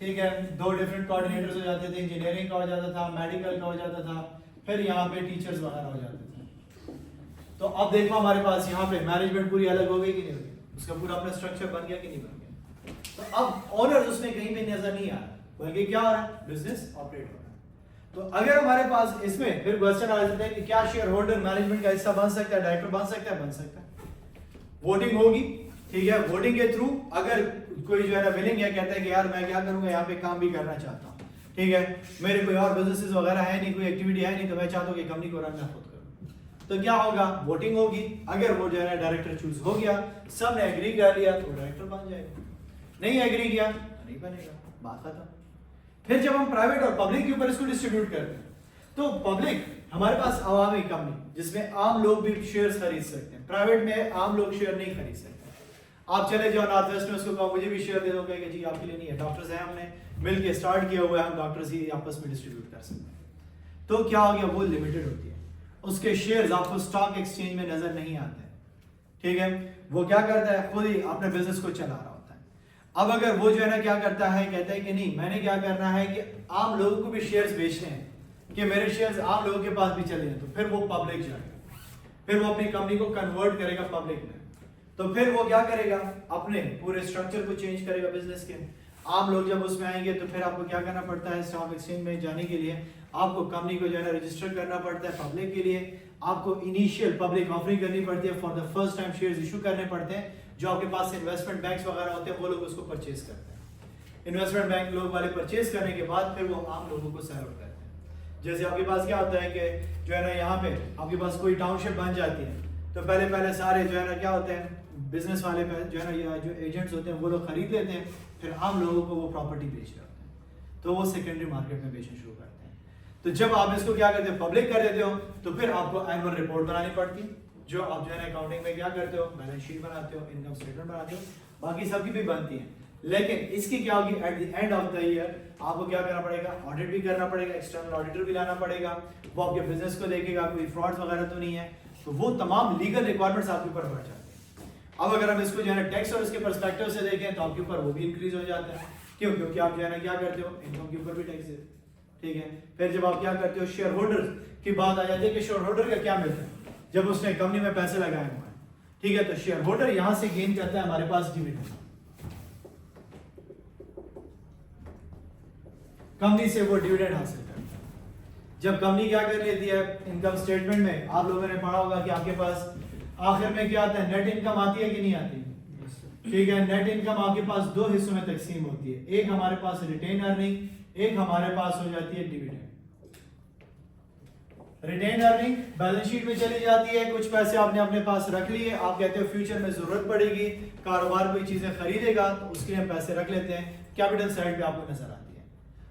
ठीक है, दो डिफरेंट कोऑर्डिनेटर्स हो जाते थे, इंजीनियरिंग का हो जाता था, मेडिकल का हो जाता था, फिर यहाँ पे टीचर्स वगैरह हो जाते थे। तो अब देखो हमारे पास यहाँ पे मैनेजमेंट पूरी अलग हो गई कि नहीं हो गई, उसका पूरा अपना स्ट्रक्चर बन गया कि नहीं बन गया। तो अब ओनर्स उसमें कहीं भी नजर नहीं आ रहा, बल्कि क्या हो रहा है, बिजनेस ऑपरेट हो रहा है। तो अगर हमारे पास इसमें फिर क्वेश्चन आ जाता है कि क्या शेयर होल्डर मैनेजमेंट का हिस्सा बन सकता है, डायरेक्टर बन सकता है, बन सकता है। वोटिंग होगी, ठीक है, वोटिंग के थ्रू अगर कोई जो है ना विलिंग है, कहता है कि यार मैं क्या करूंगा, यहाँ पे काम भी करना चाहता हूँ, ठीक है, मेरे कोई और बिजनेसेस वगैरह है नहीं, कोई एक्टिविटी है नहीं, तो मैं चाहता हूँ कि कंपनी को रन मैं खुद करूँ, तो क्या होगा, वोटिंग होगी। अगर वो जो है ना डायरेक्टर चूज हो गया, सब ने एग्री कर लिया, तो डायरेक्टर बन जाएगा, नहीं एग्री किया नहीं बनेगा, बात खत्म। फिर जब हम प्राइवेट और पब्लिक के ऊपर इसको डिस्ट्रीब्यूट करते हैं, तो पब्लिक हमारे पास अवामी कंपनी जिसमें आम लोग भी शेयर्स खरीद सकते हैं, प्राइवेट में आम लोग शेयर नहीं खरीद सकते। आप चले जाओ नॉर्थ वेस्ट में, उसको कहो मुझे भी शेयर दे दो, कहेंगे जी आपके लिए नहीं है, डॉक्टर्स हैं, हमने मिल के स्टार्ट किया हुआ है, हम डॉक्टर्स ही आपस में डिस्ट्रीब्यूट कर सकते हैं। तो क्या हो गया, वो लिमिटेड होती है, उसके शेयर्स आपको स्टॉक एक्सचेंज में नजर नहीं आते, ठीक है, वो क्या करता है, खुद ही अपने बिजनेस को चला रहा होता है। अब अगर वो जो है ना क्या करता है, कहता है कि नहीं मैंने क्या करना है कि आम लोगों को भी शेयर्स बेचने हैं, कि मेरे शेयर्स आम लोगों के पास भी चले हैं, तो फिर वो पब्लिक जाएगा, फिर वो अपनी कंपनी को कन्वर्ट करेगा पब्लिक में। तो फिर वो क्या करेगा, अपने पूरे स्ट्रक्चर को चेंज करेगा बिजनेस के। आम लोग जब उसमें आएंगे तो फिर आपको क्या करना पड़ता है, स्टॉक एक्सचेंज में जाने के लिए आपको कंपनी को जो है ना रजिस्टर करना पड़ता है पब्लिक के लिए। आपको इनिशियल पब्लिक ऑफरिंग करनी पड़ती है, for the first time shares issue करने पड़ते हैं। जो आपके पास इन्वेस्टमेंट बैंक्स वगैरह होते हैं वो लोग उसको परचेज करते हैं। इन्वेस्टमेंट बैंक लोग वाले परचेज करने के बाद फिर वो आम लोगों को सेल आउट करते हैं। जैसे आपके पास क्या होता है कि जो है ना यहाँ पे आपके पास कोई टाउनशिप बन जाती है, तो पहले सारे जो है ना क्या होते हैं, बिजनेस वाले जो है ना या जो एजेंट्स होते हैं वो लोग खरीद लेते हैं, फिर आम लोगों को वो प्रॉपर्टी बेच रहे होते हैं, तो वो सेकेंडरी मार्केट में बेचना शुरू करते हैं। तो जब आप इसको क्या करते हो, पब्लिक कर देते हो, तो फिर आपको एनुअल रिपोर्ट बनानी पड़ती है, जो आप जो है ना अकाउंटिंग में क्या करते हो, बैलेंस शीट बनाते हो, इनकम स्टेटमेंट बनाते हो, बाकी सबकी भी बनती है। लेकिन इसकी क्या होगी, at the end of the year आपको क्या करना पड़ेगा, ऑडिट भी करना पड़ेगा, एक्सटर्नल ऑडिटर भी लाना पड़ेगा, वो आपके बिजनेस को देखेगा कोई फ्रॉड वगैरह तो नहीं है, तो वो तमाम लीगल रिक्वायरमेंट्स आपके ऊपर बढ़ जाती है। अब अगर हम इसको जो है ना टैक्स और इसके पर्सपेक्टिव से देखें तो आपके ऊपर वो भी इंक्रीज हो जाता है। क्यों? क्योंकि आप जो है ना क्या करते हो, इनकम के ऊपर भी टैक्स देते हो, ठीक है। फिर जब आप क्या करते हो, शेयर होल्डर की बात आ जाती है कि शेयर होल्डर का क्या मिलता है जब उसने कंपनी में पैसे लगाए हुए हैं, ठीक है। तो शेयर होल्डर यहां से गेन करता है हमारे पास डिविडेंड, कंपनी से वो डिविडेंड हासिल करता है। जब कंपनी क्या कर लेती है, इनकम स्टेटमेंट में आप लोगों ने पढ़ा होगा कि आपके पास आखिर में क्या आता है, नेट इनकम आती है कि नहीं आती, ठीक है। नेट इनकम आपके पास दो हिस्सों में तकसीम होती है, एक हमारे पास रिटेन अर्निंग, एक हमारे पास हो जाती है dividend. Retained earning balance sheet में चली जाती है, कुछ पैसे आपने अपने पास रख लिए, आप कहते हो फ्यूचर में जरूरत पड़ेगी, कारोबार कोई चीजें खरीदेगा तो उसके लिए हम पैसे रख लेते हैं, कैपिटल साइड पे आपको नजर आती है,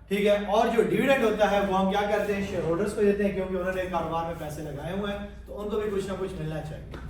ठीक है। और जो डिविडेंड होता है वो हम क्या करते हैं, शेयर होल्डर्स को देते हैं, क्योंकि उन्होंने कारोबार में पैसे लगाए हुए हैं तो उनको भी कुछ ना कुछ मिलना चाहिए,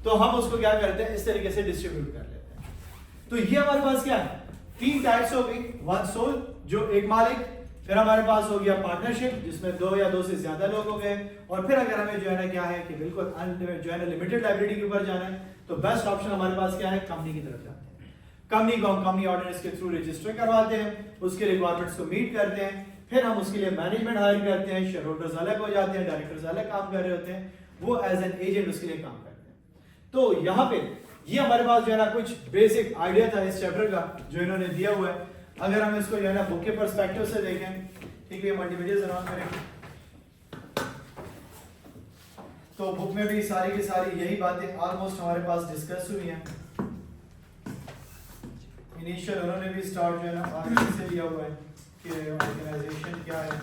तो हम उसको क्या करते हैं, इस तरीके से डिस्ट्रीब्यूट कर लेते हैं। तो ये हमारे पास क्या है, तीन टाइप्स हो गई, वन सोल जो एक मालिक, फिर हमारे पास हो गया पार्टनरशिप जिसमें दो या दो से ज्यादा लोग हो गए, और फिर अगर हमें जो है ना क्या है कि बिल्कुल जो है ना लिमिटेड लायबिलिटी के ऊपर जाना है, तो बेस्ट ऑप्शन हमारे पास क्या है, कंपनी की तरफ जाते हैं। कंपनी को हम कंपनी ऑर्डिनेंस के थ्रू रजिस्टर करवाते हैं, उसके रिक्वायरमेंट्स को मीट करते हैं, फिर हम उसके लिए मैनेजमेंट हायर करते हैं, शेयर होल्डर्स अलग हो जाते हैं, डायरेक्टर्स अलग काम कर रहे होते हैं, वो एज एन एजेंट उसके लिए काम करते हैं। तो यहाँ पे ये हमारे पास जो है ना कुछ बेसिक आइडिया था इस चैप्टर का जो इन्होंने दिया हुआ है। अगर हम इसको जो है ना बुक के पर्सपेक्टिव से देखें, ठीक है, मल्टीमीडिया जरूर करें, तो बुक में भी सारी की सारी यही बातें ऑलमोस्ट हमारे पास डिस्कस हुई हैं। इनिशियल उन्होंने भी स्टार्ट जो है ना आर्टिकल से लिया हुआ है कि ऑर्गेनाइजेशन क्या है,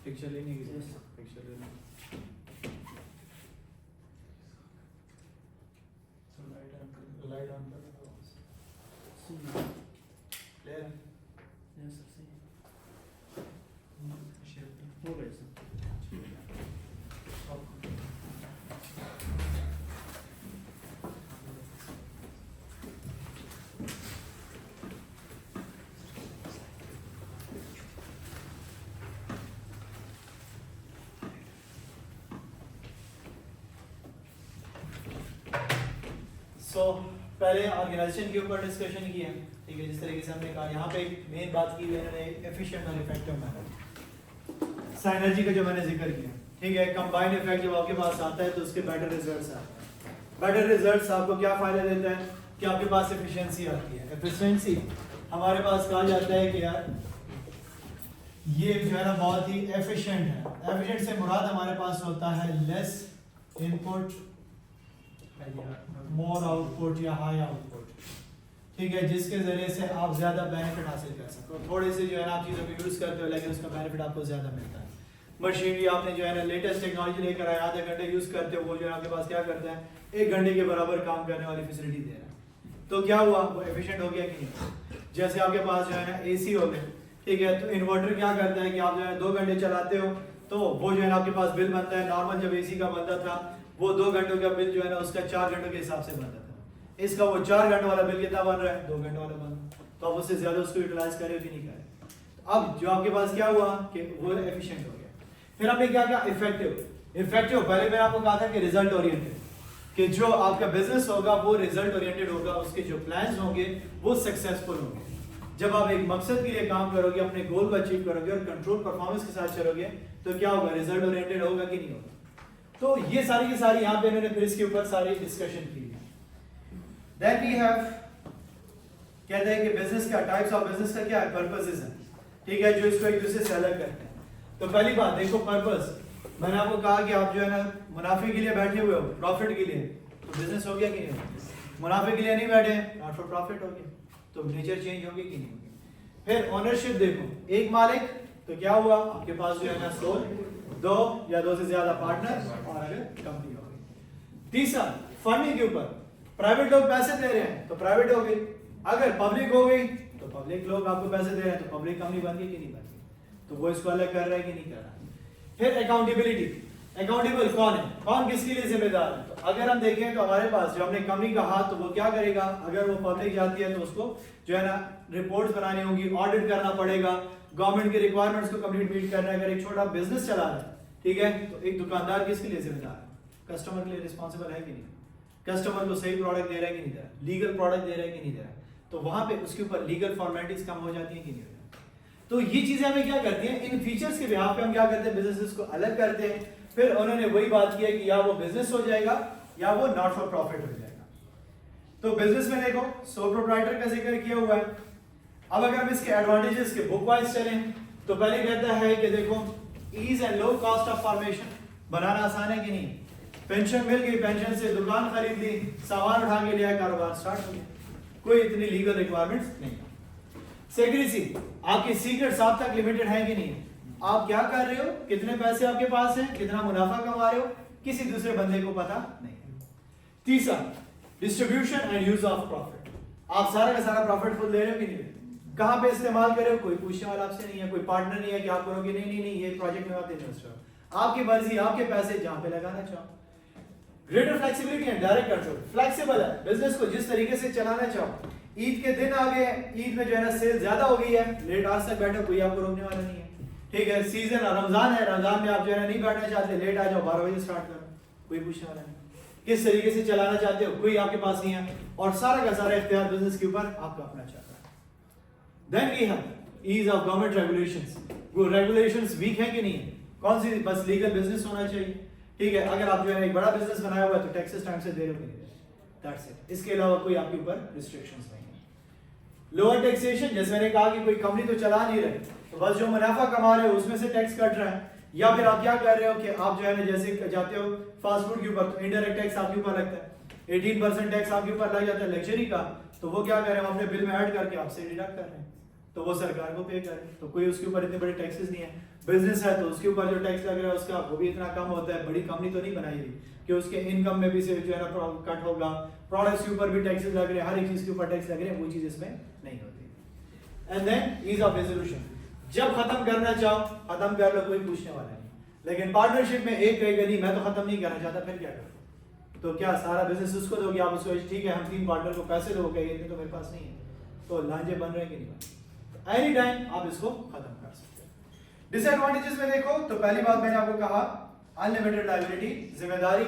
पिक्चर लेने की पिक्चर लेने लाइट ऑन कर क्लियर हो गया सर। तो पहले ऑर्गेनाइजेशन के ऊपर डिस्कशन किया, ठीक है, जिस तरीके से हमने कहा यहाँ पे मेन बात की मैंने एफिशिएंट और इफेक्टिव मैनर, साइनर्जी का जो मैंने जिक्र किया, ठीक है। कंबाइंड इफेक्ट जब आपके पास आता है तो उसके बेटर रिजल्ट्स आते हैं। बेटर रिजल्ट्स आपको क्या फायदा देता है कि आपके पास एफिशिएंसी आती है। एफिशिएंसी हमारे पास कहा जाता है कि यार ये जो है ना बहुत ही एफिशिएंट है। एफिशिएंट से मुराद हमारे पास होता है लेस इनपुट मोर आउटपुट या हाई आउटपुट, ठीक है, जिसके जरिए से आप ज्यादा बेनिफिट हासिल कर सकते हो। थोड़े से जो है ना आप चीज़ों को यूज करते हो लेकिन उसका बेनिफिट आपको ज्यादा मिलता है। मशीनरी आपने जो है ना लेटेस्ट टेक्नोलॉजी लेकर आए, आधे घंटे यूज करते हो, वो जो है आपके पास क्या करता है 1 घंटे के बराबर काम करने वाली फैसिलिटी दे रहा है। तो क्या हुआ, वो एफिशिएंट हो गया कि नहीं। जैसे आपके पास जो है ना एसी हो गए, ठीक है, तो इन्वर्टर क्या करता है कि आप जो है 2 घंटे चलाते हो तो वो जो है ना आपके पास बिल बनता है। नॉर्मल जब एसी का बनता था वो 2 घंटों का बिल जो है ना उसका 4 घंटों के हिसाब से बनता था। इसका वो 4 घंटों वाला बिल कितना बन रहा है, 2 घंटे वाला बन रहा है। तो आप उससे ज्यादा उसको यूटिलाइज करें कि नहीं करें। अब जो आपके पास क्या हुआ कि वो एफिशिएंट हो गया। फिर हमने क्या किया, इफेक्टिव। पहले मैंने आपको कहा था कि रिजल्ट ओरिएंटेड, कि जो आपका बिजनेस होगा वो रिजल्ट ओरिएंटेड होगा, उसके जो प्लान्स होंगे वो सक्सेसफुल होंगे। जब आप एक मकसद के लिए काम करोगे, अपने गोल को अचीव करोगे और कंट्रोल परफॉर्मेंस के साथ चलोगे तो क्या होगा, रिजल्ट ओरिएंटेड होगा कि नहीं होगा। तो ये सारी की सारी यहाँ पे इन्होंने फिर इसके ऊपर सारी डिस्कशन की। देन वी हैव, कहते हैं कि बिजनेस का टाइप्स ऑफ बिजनेस का क्या है, पर्पसेस है, ठीक है, जो इसको एक दूसरे से अलग करते हैं। तो पहली बात देखो पर्पस, मैंने आपको कहा कि आप जो है ना मुनाफे के लिए बैठे हुए हो, प्रॉफिट के लिए, तो बिजनेस हो गया कि नहीं होगा। मुनाफे के लिए नहीं बैठे, नॉट फॉर प्रॉफिट हो गया, तो नेचर चेंज होगी कि नहीं होगी। फिर ओनरशिप देखो, एक मालिक, तो क्या हुआ आपके पास जो है ना सोल, 2 या 2 से ज्यादा पार्टनर, और अगर कंपनी हो गई। तीसरा फंडिंग के ऊपर, प्राइवेट लोग पैसे दे रहे हैं तो प्राइवेट हो गई, अगर पब्लिक हो गई तो पब्लिक लोग आपको पैसे दे रहे हैं तो पब्लिक कंपनी बन गई कि नहीं बन गई। तो वो इसको अलग कर रहा है कि नहीं कर रहा। फिर अकाउंटेबिलिटी, अकाउंटेबल कौन है, कौन किसके लिए जिम्मेदार है। तो अगर हम देखें तो हमारे पास जो हमने कंपनी का हाथ, तो वो क्या करेगा, अगर वो पब्लिक जाती है तो उसको जो है ना रिपोर्ट्स बनानी होंगी, ऑडिट करना पड़ेगा, गवर्नमेंट की रिक्वायरमेंट्स को कंप्लीट मीट करना है। अगर एक छोटा बिजनेस चला रहा है, ठीक है, तो एक दुकानदार किसके लिए जिम्मेदार है, कस्टमर के लिए रिस्पॉन्सिबल है कि नहीं, कस्टमर को सही प्रोडक्ट दे रहा है कि नहीं दे रहा, लीगल प्रोडक्ट दे रहा है कि नहीं दे रहा, तो वहां पे उसके ऊपर लीगल फॉर्मेलिटीज कम हो जाती है कि नहीं हो जाती। तो ये चीजें हमें क्या करती हैं, इन फीचर्स के बिहाफ पे हम क्या करते हैं, बिजनेसेस को अलग करते हैं। फिर उन्होंने वही बात की है कि या वो बिजनेस हो जाएगा या वो नॉट फॉर प्रॉफिट हो जाएगा। तो बिजनेस में देखो सोल प्रोप्राइटर का जिक्र किया हुआ है। अब अगर हम इसके एडवांटेजेस के बुक वाइज चलें तो पहले कहता है कि देखो ease and low cost of formation, बनाना आसान है कि नहीं, पेंशन मिल गई, पेंशन से दुकान खरीद ली, सामान उठा के लिया, कारोबार स्टार्ट हो गया, कोई इतनी लीगल रिक्वायरमेंट्स नहीं। सेक्रेसी, आपकी सीक्रेट्स आप तक लिमिटेड है कि नहीं, आप क्या कर रहे हो, कितने पैसे आपके पास हैं, कितना मुनाफा कमा रहे हो, किसी दूसरे बंदे को पता नहीं। तीसरा distribution and use of profit, आप सारा का सारा प्रॉफिट खुद ले रहे हो कि नहीं, कहां पे इस्तेमाल कर रहे हो, कोई पूछने वाला आपसे नहीं है, कोई पार्टनर नहीं है कि आप करोगे, नहीं, ये प्रोजेक्ट में आप इन्वेस्ट हो, आपकी मर्जी, आपके पैसे जहां पे लगाना चाहो। Greater flexibility and direct control, flexible है, बिजनेस को जिस तरीके से चलाना चाहो। ईद के दिन आ गए, ईद में जो है ना सेल ज्यादा हो गई है, लेट आज तक बैठो, कोई आपको रोकने वाला नहीं है, ठीक है। सीजन रमजान है, रमजान में आप जो है ना नहीं बैठना चाहते, लेट आ जाओ, 12 बजे स्टार्ट करो, कोई पूछने वाला नहीं। किस तरीके से चलाना चाहते हो, कोई आपके पास नहीं है, और सारा का सारा इख्तियार बिजनेस के ऊपर आपका अपना चल रहा है। Then we have ease of government regulations, वो रेगुलेशंस वीक है कि नहीं है, कौन सी, बस लीगल बिजनेस होना चाहिए, ठीक है। अगर आप जो है एक बड़ा बिजनेस बनाया हुआ है तो टैक्सेस टाइम से दे रहे हो कि नहीं दे रहे, दैट्स इट, इसके अलावा कोई आपके ऊपर रिस्ट्रिक्शंस नहीं है। लोअर टैक्सेशन, जैसे मैंने कहा कि कोई कंपनी तो चला नहीं रहे, तो बस जो मुनाफा कमा रहे हो उसमें से टैक्स कट रहा है, या फिर आप क्या कर रहे हो कि आप जो है ना जैसे जाते हो फास्ट फूड के ऊपर तो इनडायरेक्ट टैक्स आपके ऊपर लगता है, 18% टैक्स आपके ऊपर लग जाता है लग्जरी का, तो वो क्या कर रहे हैं, अपने बिल में ऐड करके आपसे डिडक्ट कर रहे हैं, तो वो सरकार को पे करें, तो कोई उसके ऊपर इतने बड़े टैक्सेस नहीं है। बिजनेस है तो उसके ऊपर जो टैक्स लग रहा है उसका वो भी इतना कम होता है, बड़ी कंपनी तो नहीं बनाई गई कि उसके इनकम में भी से जो है ना कट होगा, प्रोडक्ट्स के ऊपर भी टैक्सेस लग रहे हैं, हर एक चीज के ऊपर टैक्स लग रहे हैं, वो चीज इसमें नहीं होती। And then ease of resolution, जब खत्म करना चाहो खत्म कर लो, कोई पूछने वाला नहीं। लेकिन पार्टनरशिप में एक कहेगा नहीं मैं तो खत्म नहीं करना चाहता, फिर क्या करो, तो क्या सारा बिजनेस उसको दोगे, आप उसको ठीक है हम 3 पार्टनर को पैसे दोगे, इतने तो मेरे पास नहीं है, तो लांझे बन रहे हैं कि नहीं बन रहे, एनी टाइम आप इसको खत्म कर सकते हैं। डिसएडवांटेजेस में देखो तो पहली बात मैंने आपको कहा अनलिमिटेड लायबिलिटी, जिम्मेदारी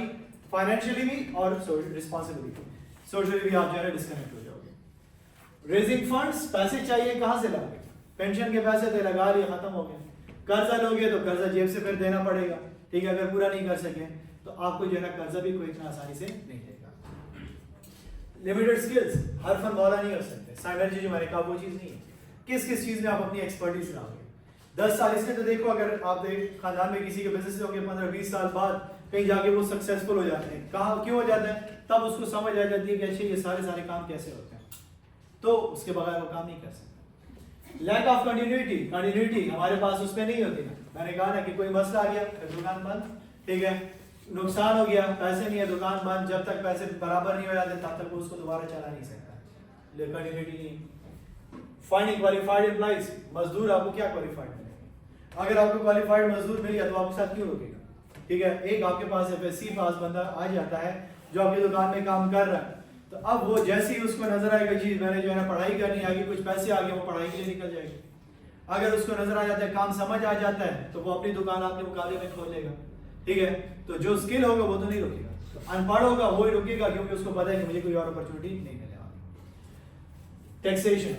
फाइनेंशियली भी और रिस्पांसिबिलिटी, सोशली भी आप जो है डिस्कनेक्ट हो जाओगे। रेजिंग फंड्स, पैसे चाहिए कहां से लाओगे, पेंशन के पैसे थे लगा लिए खत्म हो गए, कर्जा लोगे तो कर्जा जेब से फिर देना पड़ेगा, ठीक है, अगर पूरा नहीं कर सके तो आपको जो है ना कर्जा भी कोई इतना आसानी से नहीं देगा। लिमिटेड स्किल्स, हर फन वाला नहीं हो सकते, साइनर्जी जो मैंने कहा वो चीज नहीं है, किस किस चीज में आप अपनी एक्सपर्टीज लाओगे। 10 साल इसमें तो देखो, अगर आप खानदान में किसी के बिजनेस होंगे 15-20 साल बाद कहीं जाके वो सक्सेसफुल हो जाते हैं, कहाँ क्यों हो जाते हैं, तब उसको समझ आ जाती है कि अच्छा ये सारे काम कैसे होते हैं, तो उसके बगैर वो काम नहीं कर सकते। लैक ऑफ कंटिन्यूटी हमारे पास उसमें नहीं होती ना, मैंने कहा ना कि कोई मसला आ गया फिर दुकान बंद, ठीक है, नुकसान हो गया, पैसे नहीं है दुकान बंद, जब तक पैसे बराबर नहीं हो जाते तब तक वो उसको दोबारा चला नहीं सकता। कंटिन्यूटी नहीं। फाइंडिंग क्वालिफाइड एम्प्लॉइज, मजदूर आपको क्या क्वालिफाइड मिलेगा? अगर आपको क्वालिफाइड मजदूर मिल गया तो आपके साथ क्यों रुकेगा? ठीक है, एक आपके पास एफएससी पास बंदा आ जाता है जो आपकी दुकान में काम कर रहा है, तो अब वो जैसे ही उसको नजर आएगा जी मैंने जो है ना पढ़ाई करनी आगे, कुछ पैसे आ गए, वो पढ़ाई के लिए निकल जाएगी। अगर उसको नजर आ जाता है, काम समझ आ जाता है, तो वो अपनी दुकान आपके मुकाबले में खोल लेगा। ठीक है, तो जो स्किल होगा वो तो नहीं रुकेगा, तो अनपढ़ होगा वो ही रुकेगा, क्योंकि उसको पता है कि मुझे कोई और अपॉर्चुनिटी नहीं मिलने वाली। टैक्सेशन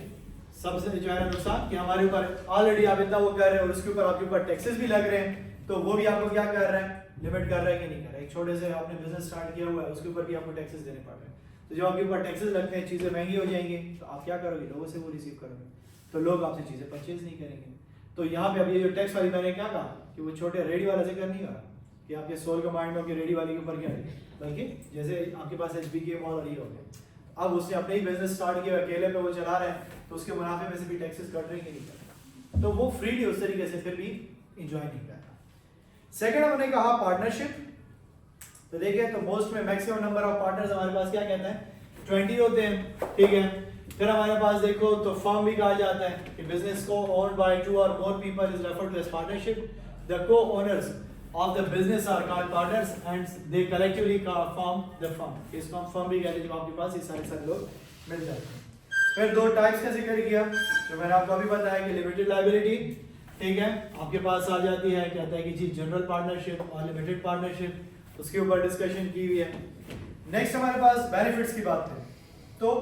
सबसे जो है नुकसान कि हमारे ऊपर ऑलरेडी आप इतना वो कर रहे हैं और उसके ऊपर आपके ऊपर टैक्सेस भी लग रहे हैं, तो वो भी आपको क्या कर रहा है, लिमिट कर रहा है कि नहीं कर रहा है। एक छोटे से आपने बिजनेस स्टार्ट किया हुआ है, उसके ऊपर भी आपको टैक्सेस देने पड़ रहे हैं, तो जब आपके ऊपर टैक्सेस लगते हैं चीज़ें महंगी हो जाएंगी, तो आप क्या करोगे, लोगों से वो रिसीव करोगे, तो लोग आपसे चीज़ें परचेज नहीं करेंगे। तो यहाँ पे अब ये जो टैक्स वाली मैंने क्या कहा कि वो छोटे रेडी वाला जिक्र नहीं हो रहा कि आपके सोल का माइंड में कि रेडी वाले के ऊपर क्या है, बल्कि जैसे आपके पास HBK मॉल और ये हो गया, अब उसने अपने ही बिजनेस स्टार्ट किया, अकेले पे वो चला रहे हैं, तो उसके मुनाफे में से भी टैक्सेस कट रहे हैं कि नहीं कट रहे, तो वो फ्रीली उस तरीके से फिर भी इंजॉय नहीं कर रहा। सेकंड हमने कहा पार्टनरशिप, तो देखिए तो मोस्ट में मैक्सिमम नंबर ऑफ पार्टनर्स हमारे पास क्या कहता है 20 होते हैं। ठीक है, फिर हमारे पास देखो तो फर्म भी कहा जाता है कि बिजनेस को owned by 2 or more people is referred to as partnership. The co-owners of the business are called partners and they collectively form the firm. इसको हम फर्म भी कहते हैं जब आपके पास ये सारे लोग मिल जाते हैं। फिर दो टाइप्स का जिक्र किया जो मैंने आपको अभी बताया कि लिमिटेड लायबिलिटी, ठीक है, आपके पास आ जाती है, कहता है कि जी जनरल पार्टनरशिप और लिमिटेड पार्टनरशिप, उसके ऊपर डिस्कशन की हुई है। नेक्स्ट हमारे पास बेनिफिट्स की बात है, तो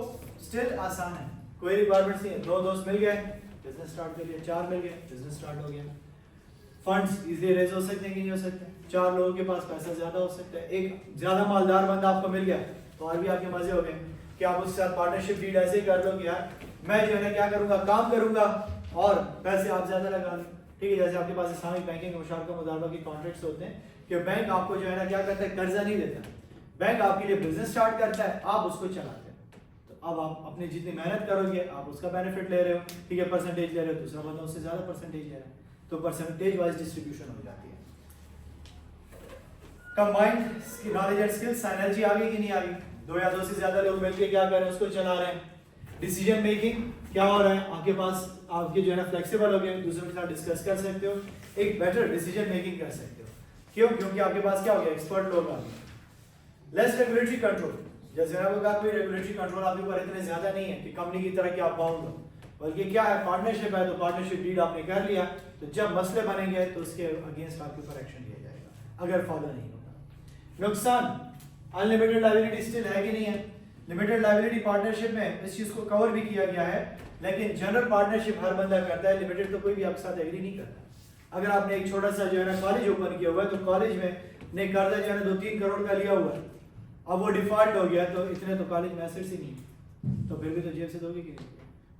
स्टिल आसान है, कोई रिक्वायरमेंट्स नहीं है, 2 दोस्त मिल गए बिजनेस स्टार्ट कर लिया, 4 मिल गए बिजनेस स्टार्ट हो गया। फंड्स इजीली रेज हो सकते हैं कि नहीं हो सकते, 4 लोगों के पास पैसा ज्यादा हो सकता है, एक ज्यादा मालदार बंदा आपको मिल गया तो और भी आपके मजे हो गए कि आप उसके साथ पार्टनरशिप डील ऐसे ही कर लो कि यार मैं जो है ना क्या करूंगा, काम करूंगा और पैसे आप ज्यादा लगा लो। ठीक है, जैसे आपके पास इस्लामिक बैंकिंग मुशारका मुदारबा के कॉन्ट्रैक्ट्स होते हैं कि बैंक आपको जो है ना क्या करता है, कर्जा नहीं देता, बैंक आपके लिए बिजनेस स्टार्ट करता है, आप उसको चलाते हैं, तो अब आप अपनी जितनी मेहनत करोगे आप उसका बेनिफिट ले रहे हो। ठीक है, परसेंटेज ले रहे हो, दूसरा बंदा उससे ज्यादा परसेंटेज ले रहा है, तो परसेंटेज वाइज डिस्ट्रीब्यूशन हो जाती है। Combined knowledge and skills, energy आ गई कि नहीं आ गई, 2 या 2 से ज्यादा लोग मिलकर क्या कर रहे हैं, उसको चला रहे हैं। डिसीजन मेकिंग क्या हो रहा है, आपके पास आपके जो है ना फ्लेक्सिबल हो गए, दूसरों के साथ डिस्कस कर सकते हो, एक बेटर डिसीजन मेकिंग कर सकते हो। क्यों? क्योंकि आपके पास क्या हो गया, एक्सपर्ट लोग आ गए। लेस रेगुलेटरी कंट्रोल, जैसे मैंने कहा कोई रेगुलेटरी कंट्रोल आपके ऊपर इतने ज्यादा नहीं है कि कंपनी की तरह कि आप बाउंड हो, बल्कि क्या है, पार्टनरशिप है, तो पार्टनरशिप डील आपने कर लिया, तो जब मसले बनेंगे तो उसके अगेंस्ट आपके ऊपर एक्शन लिया जाएगा अगर फॉलो नहीं होता। नुकसान, अनलिमिटेड लायबिलिटी स्टिल है कि नहीं है, लिमिटेड लायबिलिटी पार्टनरशिप में इस चीज को कवर भी किया गया है, लेकिन जनरल पार्टनरशिप हर बंदा करता है, लिमिटेड तो कोई भी आपके साथ एग्री नहीं करता। अगर आपने एक छोटा सा जो है ना कॉलेज ओपन किया हुआ है, तो कॉलेज में ने कर्जा जो है ना 2-3 करोड़ का लिया हुआ है, अब वो डिफॉल्ट हो गया, तो इतने तो कॉलेज में एसेट्स ही नहीं, तो फिर भी तो जेब से दोगे कि नहीं,